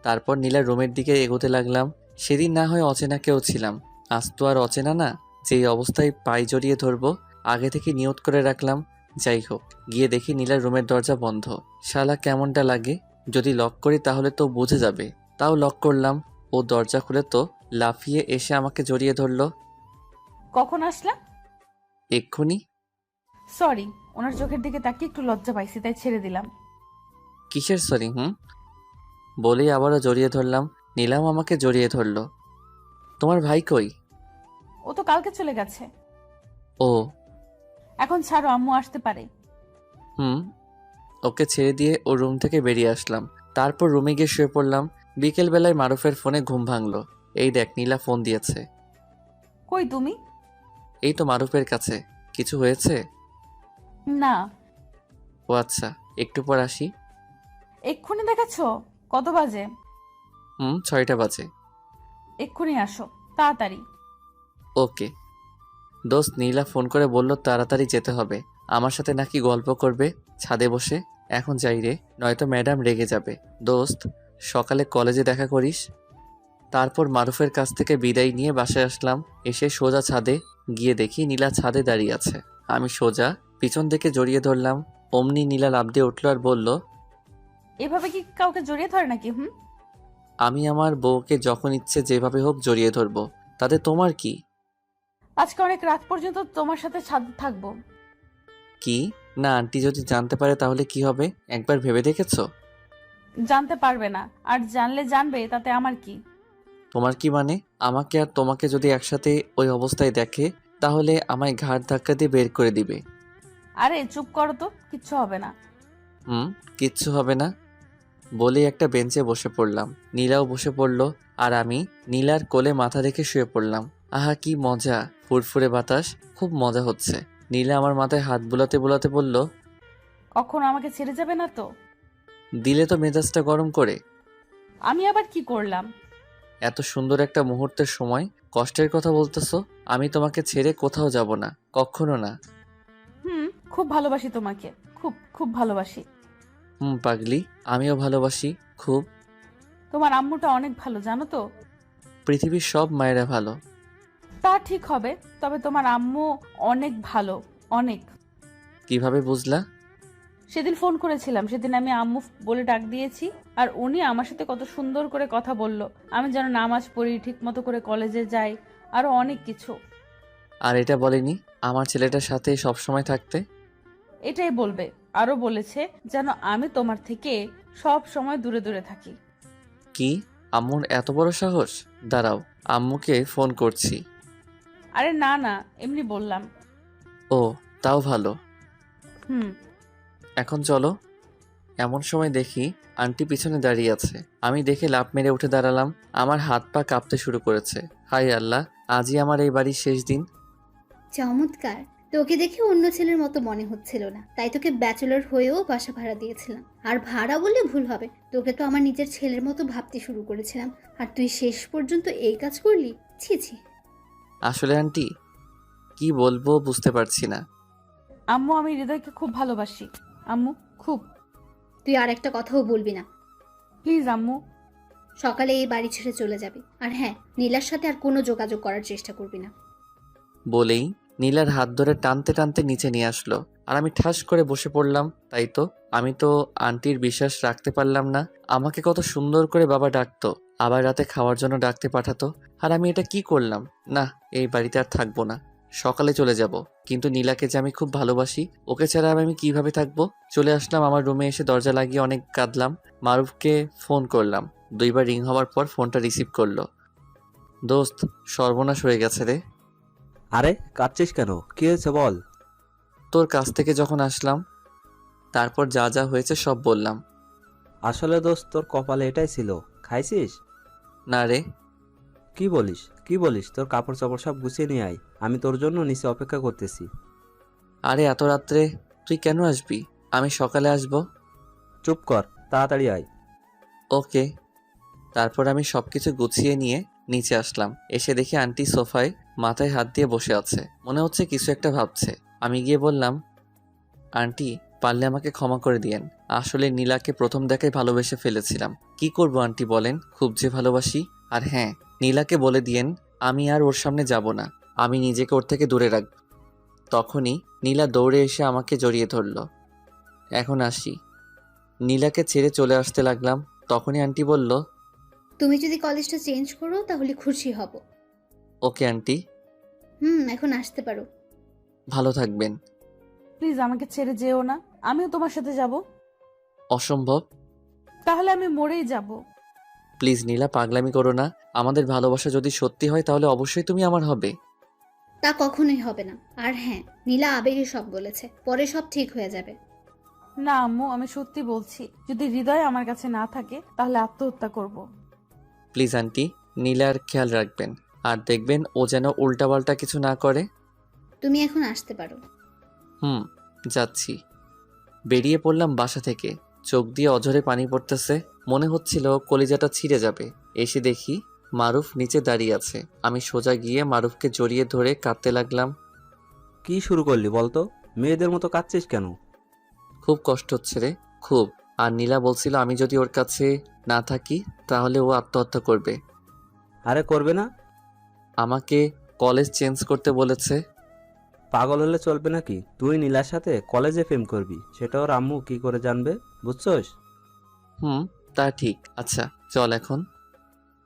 তারপর নীলার রুমের দিকে এগোতে লাগলাম। সেদিন না হয় অচেনা কেউ ছিলাম, আজ তো আর অচেনা না। যেই অবস্থায় পায়ে জড়িয়ে ধরবো আগে থেকে নিয়ত করে রাখলাম। যাই হোক, গিয়ে দেখি নীলার রুমের দরজা বন্ধ। শালা কেমনটা লাগে, যদি লক করি তাহলে তো বুঝে যাবে। তাও লক করলাম। ও দরজা খুলে তো লাফিয়ে এসে আমাকে জড়িয়ে ধরলো। কখন আসলা? এক্ষুনি। সরি, ওনার চোখের দিকে তাকিয়ে একটু লজ্জা পাইছি তাই ছেড়ে দিলাম। কিসের সরি? বলেই আবারও জড়িয়ে ধরলাম। নীলাম আমাকে জড়িয়ে ধরলো। তোমার ভাই কই? ও তো কালকে চলে গেছে। ও। এখন ছাড়ো, আম্মু আসতে পারে। ওকে ছেড়ে দিয়ে ও রুম থেকে বেরিয়ে আসলাম। তারপর রুমে গিয়ে শুয়ে পড়লাম। বিকেল বেলায় মারুফের ফোনে ঘুম ভাঙলো। এই দেখ, নীলা ফোন দিয়েছে। কই তুমি? এই তো মারুফের কাছে। কিছু হয়েছে? না। ও আচ্ছা, একটু পর আসি। এক্ষুনি দেখাচ্ছো? কত বাজে? 6টা বাজে। এক্ষুনি আসো, তাড়াতাড়ি। ওকে। দোস্ত, নীলা ফোন করে বলল তাড়াতাড়ি যেতে হবে। আমার সাথে নাকি গল্প করবে ছাদে বসে। এখন যাই রে, নয়তো ম্যাডাম রেগে যাবে। দোস্ত, সকালে কলেজে দেখা করিস। তারপর মারুফের কাছ থেকে বিদায় নিয়ে বাসায় আসলাম। এসে সোজা ছাদে গিয়ে দেখি নীলা ছাদে দাঁড়িয়ে আছে। আমি সোজা পিছন থেকে জড়িয়ে ধরলাম। অমনি নীলা লাফ দিয়ে উঠল আর বলল, এভাবে কি কাউকে জড়িয়ে ধরে নাকি? আমি আমার বউকে যখন ইচ্ছে যেভাবে হোক জড়িয়ে ধরবো। তাতে তোমার কি? আজকে অনেক রাত পর্যন্ত তোমার সাথে ছাদে থাকবো। কি? না, আন্টি যদি জানতে পারে তাহলে কি হবে? একবার ভেবে দেখেছো? জানতে পারবে না, আর জানলে জানবে, তাতে আমার কি? তোমার কি মানে? আমাকে আর তোমাকে যদি একসাথে ওই অবস্থায় দেখে তাহলে আমায় ঘাড় ধাক্কা দিয়ে বের করে দিবে। আরে চুপ করো তো, কিচ্ছু হবে না। কিচ্ছু হবে না বলে একটা বেঞ্চে বসে পড়লাম। নীলাও বসে পড়লো আর আমি নীলার কোলে মাথা রেখে শুয়ে পড়লাম। আহা কি মজা, ফুরফুরে বাতাস, খুব মজা হচ্ছে। নীলা আমার মাথায় হাত বুলাতে বুলাতে বলল, কখনো আমাকে ছেড়ে যাবে না তো? দিলে তো মেজাজটা গরম করে। আমি আবার কি করলাম? এত সুন্দর একটা মুহূর্তের সময় কষ্টের কথা বলতেছো? আমি তোমাকে ছেড়ে কোথাও যাব না, কখনো না। খুব ভালোবাসি তোমাকে, খুব খুব ভালোবাসি। পাগলি, আমিও ভালোবাসি খুব। তোমার আম্মুটা অনেক ভালো, জানো তো? পৃথিবীর সব মায়েরা ভালো। তা ঠিক হবে, তবে তোমার আম্মু অনেক ভালো, অনেক। কিভাবে বুঝলা? সেদিন ফোন করেছিলাম, সেদিন আমি আম্মু বলে ডাক দিয়েছি, আর উনি আমার সাথে কত সুন্দর করে কথা বলল। আমি যেন নামাজ পড়ি, ঠিক মতো করে কলেজে যাই, আরো অনেক কিছু। আর এটা বলেনি আমার ছেলেটার সাথে সব সময় থাকতে? এটাই বলবে, আরো বলেছে যেন আমি তোমার থেকে সব সময় দূরে দূরে থাকি। কি? আম্মুর এত বড় সাহস? দাঁড়াও, আম্মুকে ফোন করছি। আরে না না, এমনি বললাম। ও, তাও ভালো। হুম। এখন চলো। এমন সময় দেখি আন্টি পিছনে দাঁড়িয়ে আছে। আমি দেখে লাফ মেরে উঠে দাঁড়ালাম। আমার হাত পা কাঁপতে শুরু করেছে। হায় আল্লাহ, আজই আমার এই বাড়ির শেষ দিন। চমৎকার। তোকে দেখে অন্য ছেলের মতো মনে হচ্ছিল না, তাই তোকে ব্যাচেলর হয়েও বাসা ভাড়া দিয়েছিলাম। আর ভাড়া বললে ভুল হবে, তোকে তো আমার নিজের ছেলের মতো ভাবতে শুরু করেছিলাম, আর তুই শেষ পর্যন্ত এই কাজ করলি। ছি ছি। আসলে আন্টি, কি বলবো বুঝতে পারছি না। আম্মু, আমি হৃদয়কে খুব ভালোবাসি আম্মু, খুব। তুই আর একটা কথাও বলবি না। প্লিজ আম্মু। সকালে এই বাড়ি ছেড়ে চলে যাবি, আর হ্যাঁ, নীলার সাথে আর কোনো যোগাযোগ করার চেষ্টা করবি না। বলেই নীলার হাত ধরে টানতে টানতে নিচে নিয়ে আসলো, আর আমি ঠাস করে বসে পড়লাম। তাই তো, আমি তো আন্টির বিশ্বাস রাখতে পারলাম না। আমাকে কত সুন্দর করে বাবা ডাকতো, আবার রাতে খাওয়ার জন্য ডাকতে পাঠাতো, আর আমি এটা কি করলাম? না, এই বাড়িতে আর থাকবো না। সকালে চলে যাব, কিন্তু নীলাকে যে আমি খুব ভালোবাসি, ওকে ছাড়া আমি কিভাবে থাকবো? চলে আসলাম আমার রুমে, এসে দরজা লাগিয়ে অনেক কাঁদলাম। মারুফকে ফোন করলাম। 2বার রিং হওয়ার পর ফোনটা রিসিভ করলো। দোস্ত, সর্বনাশ হয়ে গেছে রে। আরে কাঁদছিস কেন? কি হয়েছে বল। তোর কাছ থেকে যখন আসলাম তারপর যা যা হয়েছে সব বললাম। আসলে দোস্ত, তোর কপালে এটাই ছিল। খাইছিস? না রে। কি বলিস, কি বলিস? তোর কাপড় চাপড় সব গুছিয়ে নিয়ে আয়, আমি তোর জন্য নিচে অপেক্ষা করতেছি। আরে এত রাত্রে তুই কেন আসবি? আমি সকালে আসব। চুপ কর, তাড়াতাড়ি আয়। ওকে। তারপর আমি সবকিছু গুছিয়ে নিয়ে নিচে আসলাম। এসে দেখি আন্টি সোফায় মাথায় হাত দিয়ে বসে আছে, মনে হচ্ছে কিছু একটা ভাবছে। আমি গিয়ে বললাম, আন্টি, পারলে আমাকে ক্ষমা করে দিয়েন। আসলে নীলাকে প্রথম দেখায় ভালোবেসে ফেলেছিলাম। কি করব আন্টি বলেন, খুব যে ভালোবাসি। আর হ্যাঁ, নীলাকে বলে দিয়েন আমি আর ওর সামনে যাব না, আমি নিজেকে ওর থেকে দূরে রাখব। তখনই নীলা দৌড়ে এসে আমাকে জড়িয়ে ধরল। এখন আসি। নীলাকে ছেড়ে চলে আসতে লাগলাম, তখনই আন্টি বলল, তুমি যদি কলেজটা চেঞ্জ করো তাহলে খুশি হব। Okay aunty. এখন আসতে পারো। ভালো থাকবেন। প্লিজ আমাকে ছেড়ে যেও না, আমিও তোমার সাথে যাব। অসম্ভব। তাহলে আমি মরেই যাব। প্লিজ নীলা, পাগলামি করো না। আমাদের ভালোবাসা যদি সত্যি হয় তাহলে অবশ্যই তুমি আমার হবে। তা কখনোই হবে না। আর হ্যাঁ, নীলা আবেগে সব বলেছে, পরে সব ঠিক হয়ে যাবে। না আম্মু, আমি সত্যি বলছি, যদি হৃদয় আমার কাছে না থাকে তাহলে আত্মহত্যা করব। প্লিজ আন্টি, নীলার খেয়াল রাখবেন, আর দেখবেন ও যেন উল্টাপাল্টা কিছু না করে। তুমি এখন আসতে পারো। যাচ্ছি। বেরিয়ে পড়লাম বাসা থেকে। চোখ দিয়ে অঝরে পানি পড়তেছে, মনে হচ্ছিল কলিজাটা ছিঁড়ে যাবে। এসে দেখি মারুফ নিচে দাঁড়িয়ে আছে। আমি সোজা গিয়ে মারুফকে জড়িয়ে ধরে কাঁদতে লাগলাম। কি শুরু করলি বলতো? মেয়েদের মতো কাঁদছিস কেন? খুব কষ্ট হচ্ছে রে, খুব। আর নীলা বলছিল আমি যদি ওর কাছে না থাকি তাহলে ও আত্মহত্যা করবে। আরে করবে না। আমাকে কলেজ চেঞ্জ করতে বলেছে। পাগল হলে চলবে নাকি? তুই নীলার সাথে কলেজে প্রেম করবি, সেটা ওর আম্মু কি করে জানবে? বুঝছস? তা ঠিক। আচ্ছা চল এখন।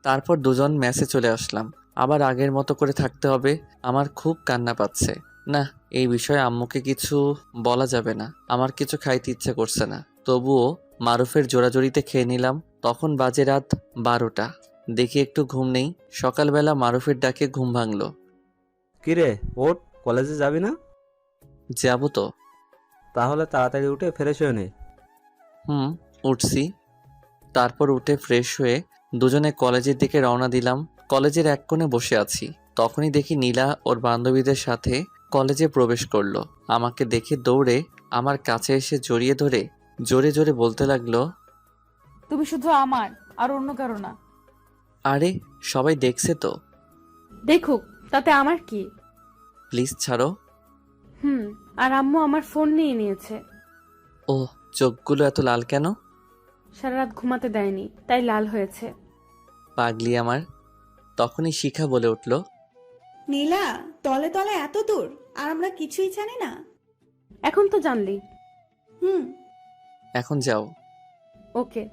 তারপর দুজন মেসে চলে আসলাম। আবার আগের মতো করে থাকতে হবে। আমার খুব কান্না পাচ্ছে। না, এই বিষয়ে আম্মুকে কিছু বলা যাবে না। আমার কিছু খাইতে ইচ্ছে করছে না। তবুও মারুফের জোরাজোরিতে খেয়ে নিলাম। তখন বাজে রাত 12টা। দেখি একটু ঘুম নেই। সকালবেলা মারুফের ডাকে ঘুম ভাঙলো। কিরে, ওঠ, কলেজে যাবি না? যাবো তো। তাহলে তাড়াতাড়ি উঠে ফ্রেশ হয়ে নে। উঠছি। তারপর উঠে ফ্রেশ হয়ে দুজনে কলেজের দিকে রওনা দিলাম। কলেজের এক কোণে বসে আছি। তখনই দেখি নীলা ওর বান্ধবীদের সাথে কলেজে প্রবেশ করলো। আমাকে দেখে দৌড়ে আমার কাছে এসে জড়িয়ে ধরে জোরে জোরে বলতে লাগলো, তুমি শুধু আমার, আর অন্য কারো না। আরে সবাই দেখছে তো। দেখুক, তাতে আমার কি? প্লিজ ছাড়ো। আর আম্মু আমার ফোন নিয়ে নিয়েছে। ও, চোখগুলো এত লাল কেন? সারা রাত ঘুমাতে দেয়নি, তাই লাল হয়েছে। পাগলি আমার। তখনই শিখা বলে উঠল, নীলা, তলে তলে এত দূর আর আমরা কিছুই জানি না। এখন তো জানলি। এখন যাও। ওকে।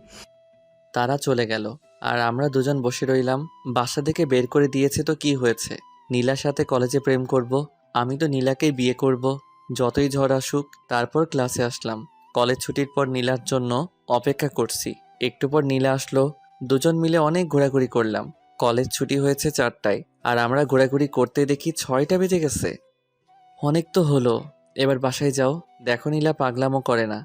তারা চলে গেল আর আমরা দুজন বসে রইলাম। বাসা থেকে বের করে দিয়েছে তো কি হয়েছে? নীলার সাথে কলেজে প্রেম করব। আমি তো নীলাকেই বিয়ে করব, যতই ঝড় আসুক। তারপর ক্লাসে আসলাম। কলেজ ছুটির পর নীলার জন্য অপেক্ষা করছি। একটু পর নীলা আসলো। দুজন মিলে অনেক ঘোরাঘুরি করলাম। কলেজ ছুটি হয়েছে 4টায় আর আমরা ঘোরাঘুরি করতে দেখি 6টা বেজে গেছে। অনেক তো হলো, এবার বাসায় যাও। দেখো নীলা পাগলামো করে না।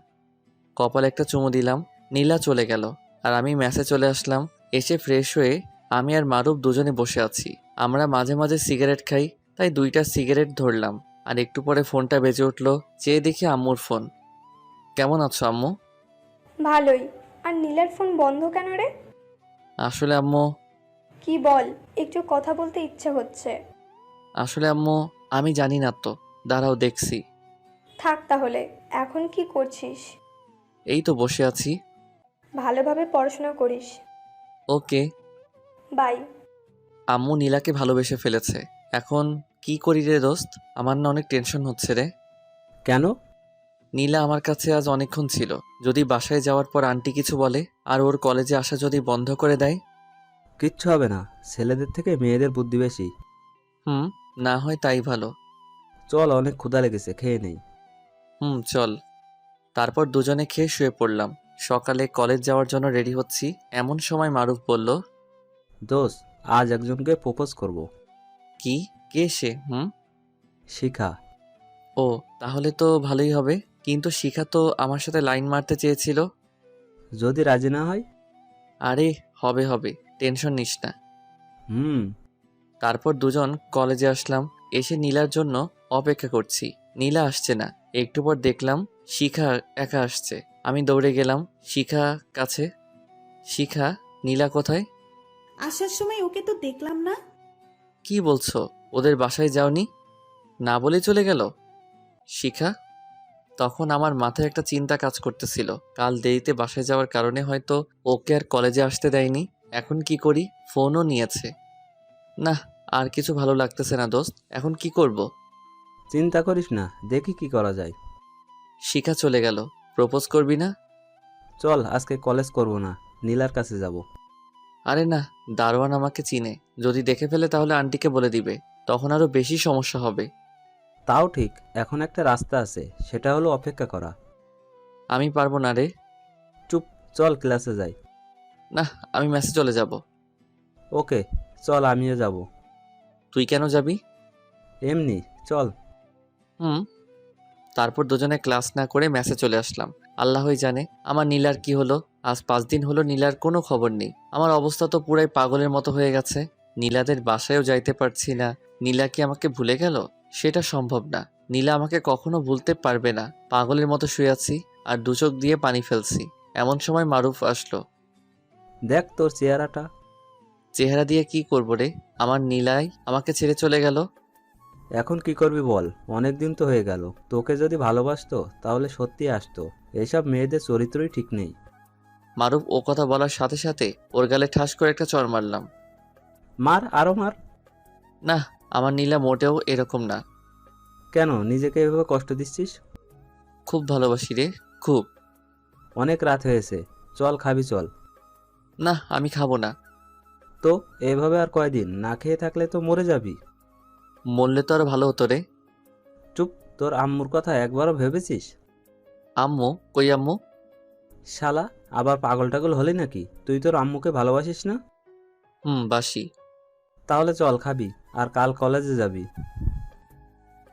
কপালে একটা চুমু দিলাম। নীলা চলে গেল আর আমি ম্যাসে চলে আসলাম। এসে ফ্রেশ হয়ে আমি আর মারুফ দুজনে বসে আছি। আমরা মাঝে মাঝে সিগারেট খাই, তাই 2টা সিগারেট ধরলাম। আর একটু পরে ফোনটা বেজে উঠলো। চেয়ে দেখি আম্মুর ফোন। কেমন আছো আম্মু? ভালোই। আর নীলার ফোন বন্ধ কেন রে? আসলে আম্মু কি বল, একটু কথা বলতে ইচ্ছে হচ্ছে। আসলে আম্মু আমি জানি না তো, দাঁড়াও দেখছি। থাক তাহলে, এখন কি করছিস? এই তো বসে আছি। ভালোভাবে পড়াশোনা করিস। ওকে। বাই। আম্মু নীলাকে ভালোবেসে ফেলেছে। এখন কি করি রে দোস্ত? আমার না অনেক টেনশন হচ্ছে রে। কেন? নীলা আমার কাছে আজ অনেকক্ষণ ছিল। যদি বাসায় যাওয়ার পর আন্টি কিছু বলে আর ওর কলেজে আসা যদি বন্ধ করে দেয়? কিচ্ছু হবে না, ছেলেদের থেকে মেয়েদের বুদ্ধি বেশি। না হয় তাই ভালো। চল, অনেক ক্ষুধা লেগেছে, খেয়ে নেই। চল। তারপর দুজনে খেয়ে শুয়ে পড়লাম। সকালে কলেজ যাওয়ার জন্য রেডি হচ্ছি, এমন সময় মারুফ বলল, দোস্ত, আজ একজনকে প্রপোজ করব। কি? কে সে? শিখা। ও, তাহলে তো ভালোই হবে। কিন্তু শিখা তো আমার সাথে লাইন মারতে চেয়েছিল। যদি রাজি না হয়? আরে হবে হবে, টেনশন নিস না। তারপর দুজন কলেজে আসলাম। এসে নীলার জন্য অপেক্ষা করছি। নীলা আসছে না। একটু পর দেখলাম শিখা একা আসছে। আমি দৌড়ে গেলাম শিখা কাছে। শিখা, নীলা কোথায়? আসার সময় ওকে তো দেখলাম না। কি বলছো? ওদের বাসায় যাওনি? না বলে চলে গেল শিখা? তখন আমার মাথায় একটা চিন্তা কাজ করতেছিল। কাল দেরিতে বাসায় যাওয়ার কারণে হয়তো ওকে আর কলেজে আসতে দেয়নি। এখন কি করি? ফোনও নিয়েছে। না, আর কিছু ভালো লাগতেছে না দোস্ত। এখন কি করব? চিন্তা করিস না, দেখি কি করা যায়। শিখা চলে গেল। প্রপোজ করবি না? চল, আজকে কলেজ করব না, নীলার কাছে যাব। আরে না, দারোয়ান আমাকে চিনে। যদি দেখে ফেলে তাহলে আন্টিকে বলে দিবে। তখন আরো বেশি সমস্যা হবে। তাও ঠিক, এখন একটা রাস্তা আছে, সেটা হলো অপেক্ষা করা। আমি পারবো না রে। চুপ, চল ক্লাসে যাই। না, আমি ম্যাসে চলে যাব। ওকে, চল, আমিও যাব। তুই কেন যাবি? এমনি, চল। তারপর দুজনে ক্লাস না করে ম্যাসে চলে আসলাম। আল্লাহই জানে আমার নীলার কি হলো। আজ 5 দিন হলো নীলার কোনো খবর নেই। আমার অবস্থা তো পুরাই পাগলের মতো হয়ে গেছে। নীলাদের বাসায়ও যাইতে পারছি না। নীলা কি আমাকে ভুলে গেল? সেটা সম্ভব না। নীলা আমাকে কখনো ভুলতে পারবে না। পাগলের মতো শুয়ে আছি আর 2 চোখ দিয়ে পানি ফেলছি। এমন সময় মারুফ আসলো। দেখ তোর চেহারাটা। চেহারা দিয়ে কি করবো রে? আমার নীলাই আমাকে ছেড়ে চলে গেল। এখন কি করবি বল? অনেক দিন তো হয়ে গেল। তোকে যদি ভালোবাসতো তাহলে সত্যি আসতো। এসব মেয়েদের চরিত্রই ঠিক নেই। মারুফ ও কথা বলার সাথে সাথে ওর গালে ঠাস করে একটা চড় মারলাম। মার, আরো মার। না, আমার নীলা মোটেও এরকম না। কেন নিজেকে এভাবে কষ্ট দিচ্ছিস? খুব ভালোবাসি রে, খুব। অনেক রাত হয়েছে, চল খাবি চল। না, আমি খাবো না। তো এভাবে আর কয়দিন না খেয়ে থাকলে তো মরে যাবি। মরলে তো আরো ভালো হতো রে। চুপ, তোর আম্মুর কথা একবারও ভেবেছিস? আম্মু? কই আম্মু? শালা, আবার পাগল টাগল হলি নাকি? তুই তোর আম্মুকে ভালোবাসিস না? বাসি। তাহলে চল খাবি, আর কাল কলেজে যাবি।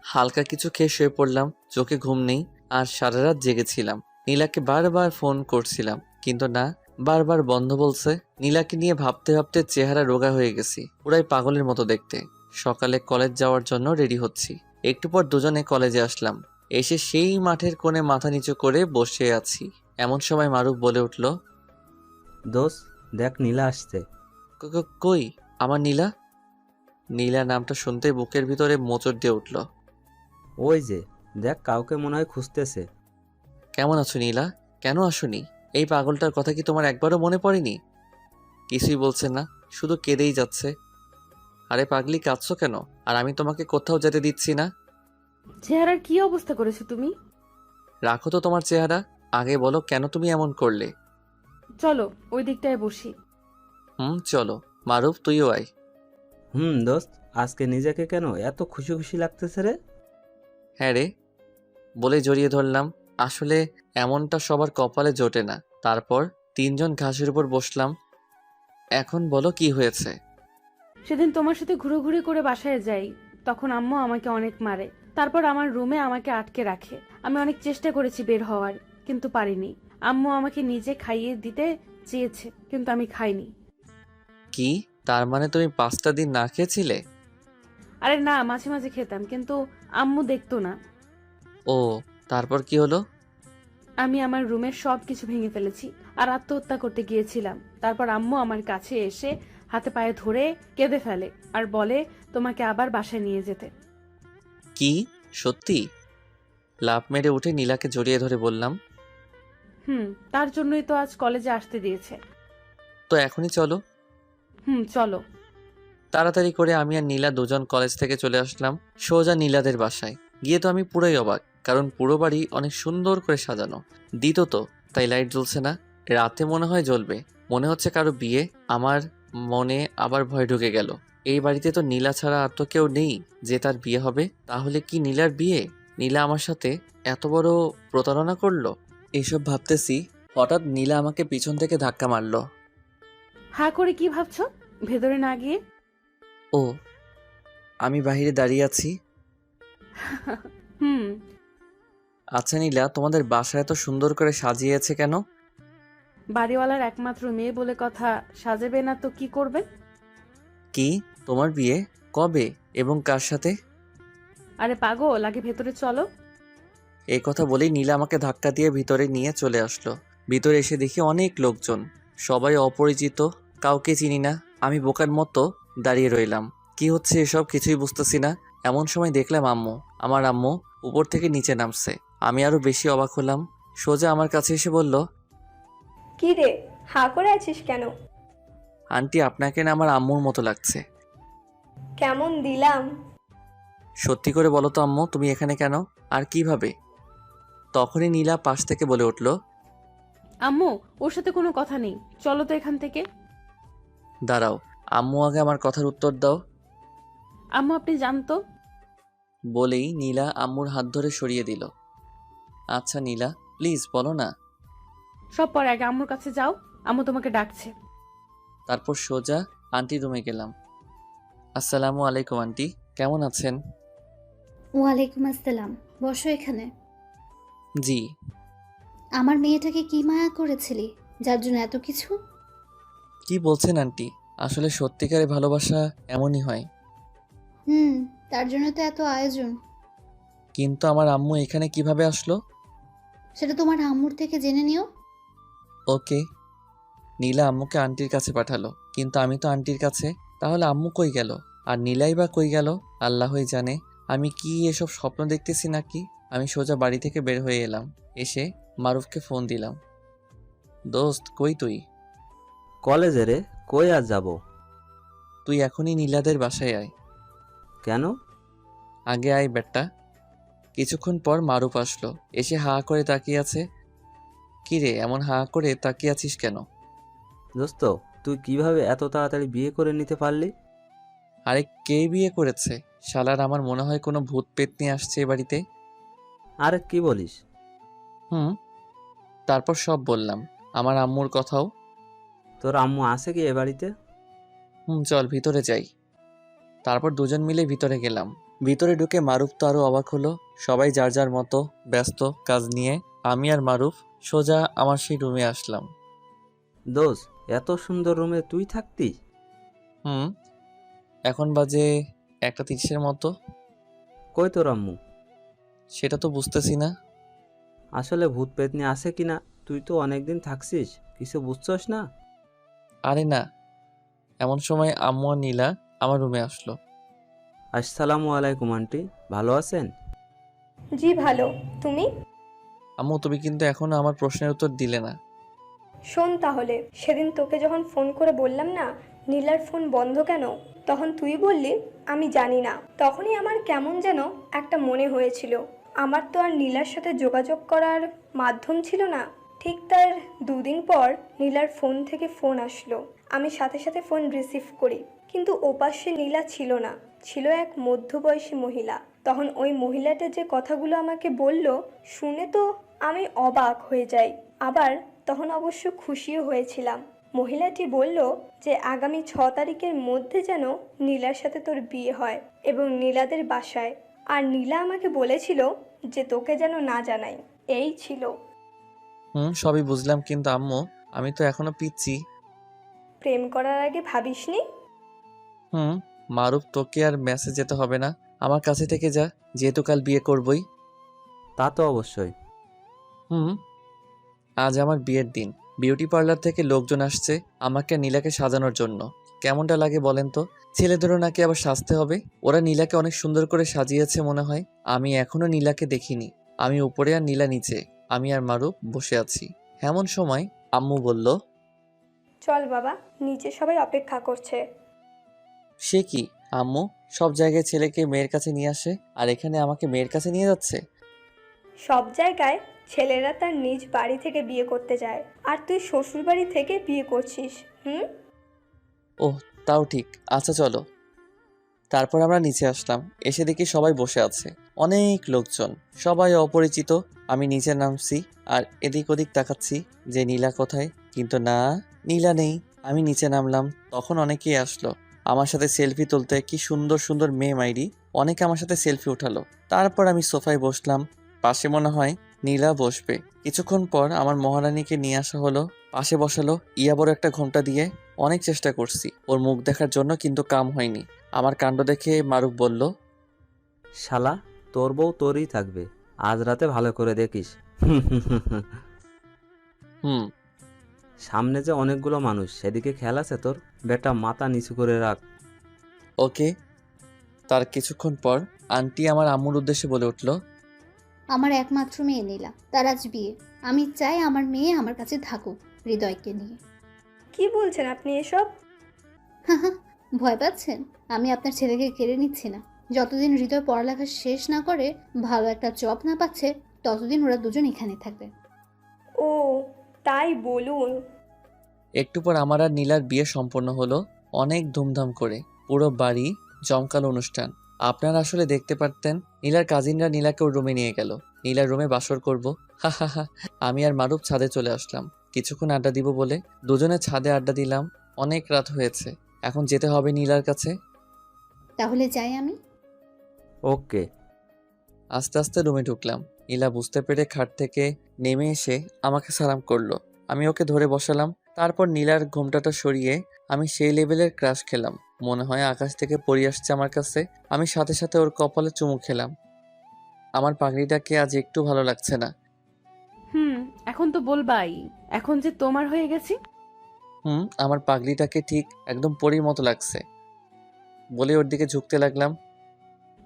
হালকা কিছু খেয়ে শুয়ে পড়লাম, চোখে ঘুম নেই, আর সারা রাত জেগেছিলাম। নীলাকে বারবার ফোন করছিলাম, কিন্তু না, বারবার বন্ধ বলছে। নীলাকে নিয়ে ভাবতে ভাবতে চেহারা রোগা হয়ে গেছি, পুরাই পাগলের মতো দেখতে। সকালে কলেজ যাওয়ার জন্য রেডি হচ্ছি। একটু পর দুজনে কলেজে আসলাম। এসে সেই মাঠের কোণে মাথা নিচু করে বসে আছি। এমন সময় মারুফ বলে উঠল, দোস্ত দেখ, নীলা আসছে। কই আমার নীলা? নীলা নামটা শুনতে বুকের ভিতরে মোচড় দিয়ে উঠল। ওই যে দেখ, কাউকে মনে হয় খুঁজতেছে। কেমন আছো নীলা? কেন আসোনি? এই পাগলটার কথা কি তোমার একবারও মনে পড়েনি? কিছুই বলছে না, শুধু কেঁদেই যাচ্ছে। আরে পাগলি, কাঁদছো কেন? আর আমি তোমাকে কোথাও যেতে দিচ্ছি না। চেহারার কি অবস্থা করেছো তুমি? রাখো তো তোমার চেহারা, আগে বলো কেন তুমি এমন করলে। চলো ওই দিকটায় বসি। চলো। মারুফ, তুইও আয়। দোস্ত, আজকে নিজেকে কেন এত খুশি খুশি লাগতেছে রে? হ্যাঁ রে, বলে জড়িয়ে ধরলাম। আসলে এমনটা সবার কপালে জোটে না। তারপর তিনজন ঘাসের উপর বসলাম। এখন বলো কি হয়েছে? সেদিন তোমার সাথে ঘুরে করে বাসায় যাই, তখন আম্মু আমাকে অনেক মারে। তারপর আমার রুমে আমাকে আটকে রাখে। আমি অনেক চেষ্টা করেছি বের হওয়ার, কিন্তু পারিনি। আম্মু আমাকে নিজে খাইয়ে দিতে চেয়েছে, কিন্তু আমি খাইনি। কি, তার মানে তুমি 5টা দিন না খেয়েছিলে? আরে না, মাঝে মাঝে খেতাম, কিন্তু আম্মু দেখতো না। ও, তারপর কি হলো? আমি আমার রুমের সব কিছু ভেঙে ফেলেছি আর আত্মহত্যা করতে গিয়েছিলাম। তারপর আম্মু আমার কাছে এসে হাতে পায়ে ধরে কেঁদে ফেলে আর বলে তোমাকে আবার বাসায় নিয়ে যেতে। কি, সত্যি? লাফ মেরে উঠে নীলাকে জড়িয়ে ধরে বললাম, তার জন্যই তো আজ কলেজে আসতে দিয়েছে। তো এখনই চলো। চলো। তাড়াতাড়ি করে আমি আর নীলা দুজন কলেজ থেকে চলে আসলাম সোজা নীলাদের বাসায়। গিয়ে তো আমি পুরোই অবাক, কারণ পুরো বাড়ি অনেক সুন্দর করে সাজানো। দিত তো, তাই লাইট জ্বলছে না। রাতে মনে হয় জ্বলবে, মনে হচ্ছে কারো বিয়ে। আমার মনে আবার ভয় ঢুকে গেল। এই বাড়িতে তো নীলা ছাড়া আর তো কেউ নেই যে তার বিয়ে হবে। তাহলে কি নীলার বিয়ে? নীলা আমার সাথে এত বড় প্রতারণা করলো? এসব ভাবতেছি, হঠাৎ নীলা আমাকে পিছন থেকে ধাক্কা মারলো। হা করে কি ভাবছো ভেতরে না গিয়ে? ও, আমি বাইরে দাঁড়িয়ে আছি। আচ্ছা নীলা, তোমাদের বাসা এত সুন্দর করে সাজিয়েছে কেন? বাড়িওয়ালার একমাত্র মেয়ে বলে কথা, সাজাবে না তো কি করবে? কি, তোমার বিয়ে কবে এবং কার সাথে? আরে পাগল, আগে ভেতরে চলো। এই কথা বলেই নীলা আমাকে ধাক্কা দিয়ে ভিতরে নিয়ে চলে আসলো। ভিতরে এসে দেখি অনেক লোকজন, সবাই অপরিচিত, কাউকে চিনি না। আমি বোকার মতো দাঁড়িয়ে রইলাম। কি হচ্ছে এসব কিছুই বুঝতেছি না। এমন সময় দেখলাম আমার আম্মু উপর থেকে নিচে নামছে। আমি আরো বেশি অবাক হলাম। সোজা আমার কাছে এসে বলল, কি রে, হা করে আছিস কেন? আন্টি, আপনাকে না আমার আম্মুর মতো লাগছে। কেমন দিলাম? সত্যি করে বলো তো আম্মু, তুমি এখানে কেন আর কিভাবে? তখনই নীলা পাশ থেকে বলে উঠল, আম্মু, ওর সাথে কোনো কথা নেই, চলো তো এখান থেকে। দাঁড়াও, আম্মু আগে আমার কথার উত্তর দাও। আম্মু আপনি জানতো। বলেই নীলা আম্মুর হাত ধরে সরিয়ে দিল। আচ্ছা নীলা, প্লিজ বলো না। সব পরে, আগে আম্মুর কাছে যাও, আম্মু তোমাকে ডাকছে। তারপর সোজা আন্টির রুমে গেলাম। আসসালামু আলাইকুম আন্টি, কেমন আছেন? ওয়ালাইকুম আসসালাম, বসো এখানে। জি। আমার মেয়েটাকে কি মায়া করেছিলি যার জন্য এত কিছু? কি বলছেন আন্টি? আসলে সত্যিকারের ভালোবাসা এমনই হয়। তার জন্য তো এত আয়োজন। কিন্তু আমার আম্মু এখানে কিভাবে আসলো? সেটা তোমার আম্মুর থেকে জেনে নিও। ওকে। নীলা আম্মুকে আন্টির কাছে পাঠালো, কিন্তু আমি তো আন্টির কাছে। তাহলে আম্মু কই গেল? আর নীলাই বা কই গেল? আল্লাহই জানে। আমি কি এসব স্বপ্ন দেখতেছি নাকি? আমি সোজা বাড়ি থেকে বের হয়ে এলাম। এসে মারুফকে ফোন দিলাম। দোস্ত, কই তুই? কলেজে রে, কই আর যাব? তুই এখনই নীলাদের বাসায় আয়। কেন? আগে আয় বেটা। কিছুক্ষণ পর মারুফ আসলো, এসে হা করে তাকিয়ে আছে। কি রে, এমন হা করে তাকিয়ে আছিস কেন? দোস্ত, তুই কিভাবে এত তাড়াতাড়ি বিয়ে করে নিতে পারলি? আরে কে বিয়ে করেছে? শালার আমার মনে হয় কোনো ভূত পেতনি আসছে এ বাড়িতে। আরে কি বলিস? হুম, তারপর সব বললাম, আমার আম্মুর কথাও। তোর আম্মু আছে কি এ বাড়িতে? চল ভিতরে যাই। তারপর দুজন মিলে ভিতরে গেলাম। ভিতরে ঢুকে মারুফ তো আরো অবাক হলো। সবাই যার যার মতো ব্যস্ত কাজ নিয়ে। আমি আর মারুফ সোজা আমার সেই রুমে আসলাম। দোষ, এত সুন্দর রুমে তুই থাকতি? হুম, এখন বাজে 1:30 মতো। কই তোর আম্মু? সেটা তো বুঝতেছি না। আসলে ভূত পেতনি আছে কিনা, তুই তো অনেকদিন থাকছিস, কিছু বুঝছস না? আরে না, এমন সময় আম্মু আর নীলা আমার রুমে আসলো। আসসালামু আলাইকুম আন্টি, ভালো আছেন? জি ভালো। তুমি? আম্মু তুমি কিন্তু এখনো আমার প্রশ্নের উত্তর দিলে না। শোন তাহলে, সেদিন তোকে যখন ফোন করে বললাম না নীলার ফোন বন্ধ কেন, তখন তুই বললি আমি জানি না। তখনই আমার কেমন যেন একটা মনে হয়েছিল। আমার তো আর নীলার সাথে যোগাযোগ করার মাধ্যম ছিল না। ঠিক তার 2 দিন পর নীলার ফোন থেকে ফোন আসলো। আমি সাথে সাথে ফোন রিসিভ করি, কিন্তু ওপাশে নীলা ছিল না, ছিল এক মধ্যবয়সী মহিলা। তখন ওই মহিলাটা যে কথাগুলো আমাকে বলল, শুনে তো আমি অবাক হয়ে যাই। আবার তখন অবশ্য খুশিও হয়েছিলাম। মহিলাটি বলল যে আগামী 6 তারিখের মধ্যে যেন নীলার সাথে তোর বিয়ে হয় এবং নীলাদের বাসায়। আর নীলা আমাকে বলেছিল যে তোকে যেন না জানাই। এই ছিল। সবই বুঝলাম, কিন্তু আম্মু আমি তো এখনো পিচ্ছি। প্রেম করার আগে ভাবিসনি? মারুফ তোকে আর মেসে যেতে হবে না, আমার কাছে থেকে যা, যেহেতু কাল বিয়ে করবই। তা তো অবশ্যই। আজ আমার বিয়ের দিন। বিউটি পার্লার থেকে লোকজন আসছে আমাকে নীলাকে সাজানোর জন্য। কেমনটা লাগে বলেন তো? ছেলেদেরও নাকি আবার সাজতে হবে। ওরা নীলাকে অনেক সুন্দর করে সাজিয়েছে মনে হয়। আমি এখনো নীলাকে দেখিনি। আমি উপরে আর নীলা নিচে। আমি আর মারুফ বসে আছি। এমন সময় আম্মু বলল, চল বাবা, নিচে সবাই অপেক্ষা করছে। সে কি আম্মু, সব জায়গায় ছেলেকে মেয়ের কাছে নিয়ে আসে আর এখানে আমাকে মেয়ের কাছে নিয়ে যাচ্ছে? সব জায়গায় ছেলেরা তার নিজ বাড়ি থেকে বিয়ে করতে যায়, আর তুই শ্বশুর বাড়ি থেকে বিয়ে করছিস। ওহ, তাও ঠিক, আচ্ছা চলো। তারপর আমরা নিচে আসলাম। এসে দেখি সবাই বসে আছে, অনেক লোকজন, সবাই অপরিচিত। আমি নিচে নামছি আর এদিক ওদিক তাকাচ্ছি যে নীলা কোথায়, কিন্তু না, নীলা নেই। আমি নিচে নামলাম, তখন অনেকেই আসলো আমার সাথে সেলফি তুলতে। কি সুন্দর সুন্দর মেয়ে মাইরি, অনেকে আমার সাথে সেলফি উঠালো। তারপর আমি সোফায় বসলাম, পাশে মনে হয় নীলা বসবে। কিছুক্ষণ পর আমার মহারানীকে নিয়ে আসা হলো, পাশে বসালো। ইয়া বড় একটা ঘোমটা দিয়ে। অনেক চেষ্টা করছি ওর মুখ দেখার জন্য, কিন্তু কাম হয়নি। আমার কাণ্ড দেখে মারুফ বলল, শালা, তোর বউ তোরই থাকবে, আজ রাতে ভালো করে দেখিস। সামনে যে অনেকগুলো মানুষ, সেদিকে খেয়াল আছে তোর? বেটা, মাথা নিচু করে রাখ। ওকে। তার কিছুক্ষণ পর আন্টি আমার আম্মুর উদ্দেশ্যে বলে উঠল, আমার একমাত্র মেয়ে নীলা, তার আজ বিয়ে। আমি চাই আমার মেয়ে আমার কাছে থাকুক হৃদয়কে নিয়ে। কি বলছেন আপনি এসব? ভয় পাচ্ছেন? আমি আপনার ছেলেকে কেড়ে নিচ্ছি না। যতদিন হৃদয় পড়ালেখা শেষ না করে ভালো একটা জব না পাচ্ছে, ততদিন ওরা দুজন এখানে থাকবে। ও তাই বলুন। একটু পর আমার আর নীলার বিয়ে সম্পন্ন হলো, অনেক ধুমধাম করে। পুরো বাড়ি জমকালো অনুষ্ঠান। আপনারা আসলে দেখতে পারতেন। নীলার কাজিনরা নীলাকে ওর রুমে নিয়ে গেল। নীলার রুমে বাসর করব। হা হা হা। আমি আর মারুফ ছাদে চলে আসলাম কিছুক্ষণ আড্ডা দিব বলে। দুজনে ছাদে আড্ডা দিলাম। অনেক রাত হয়েছে, এখন যেতে হবে নীলার কাছে। তাহলে যাই আমি। ওকে। আস্তে আস্তে রুমে ঢুকলাম। নীলা বুঝতে পেরে খাট থেকে নেমে এসে আমাকে সালাম করলো। আমি ওকে ধরে বসালাম। তারপর নীলার ঘোমটাটা সরিয়ে আমি সেই লেভেলের ক্রাশ খেলাম, মনে হয় আকাশ থেকে পড়ে আসছে আমার কাছে। আমি সাথে সাথে ওর কপালে চুমু খেলাম। আমার পাগড়িটাকে আজ একটু ভালো লাগছে না। এখন তো বলবাই, এখন যে তোমার হয়ে গেছি। আমার পাগড়িটাকে ঠিক একদম পরীর মতো লাগছে বলে ওর দিকে ঝুঁকতে লাগলাম।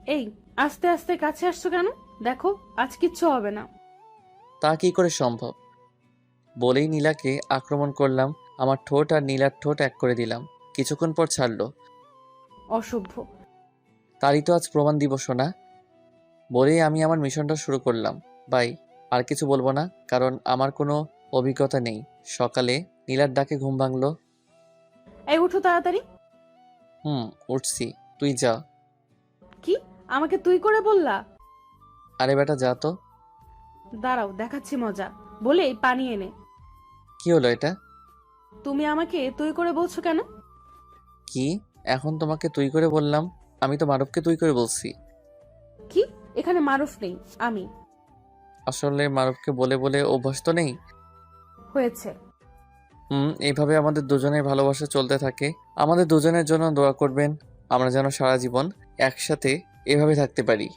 এই, আস্তে আস্তে কাছে আসছো কেন? দেখো, আজ কিচ্ছু হবে না। তা কি করে সম্ভব? বলেই নীলাকে আক্রমণ করলাম। আমার ঠোঁট আর নীলার ঠোঁট এক করে দিলাম। কিছুক্ষণ পর ছাড়লো। অসভ্য। তারই তো আজ প্রমাণ দিব শোনা। বলেই আমি আমার মিশনটা শুরু করলাম। বাই। আর কিছু বলবো না, কারণ আমার কোনো অভিজ্ঞতা নেই। সকালে নীলার ডাকে ঘুম ভাঙলো। এই উঠো তাড়াতাড়ি। উঠছি, তুই যা। কি আমাকে তুই করে বললা? আরে বেটা যা তো। দাঁড়াও দেখাচ্ছি মজা, বলে পানি এনে। কি হলো এটা? তুমি আমাকে তুই করে বলছো কেন? কি এখন তোমাকে তুই করে বললাম? আমি তো মারুফকে তুই করে বলছি। কি এখানে মারুফ নেই, আমি। আসলে মারুফকে বলে বলে অভ্যাস তো নেই। হয়েছে। এইভাবে আমাদের দুজনের ভালোবাসা চলতে থাকে। আমাদের দুজনের জন্য দোয়া করবেন, আমরা যেন সারা জীবন একসাথে এভাবে থাকতে পারি।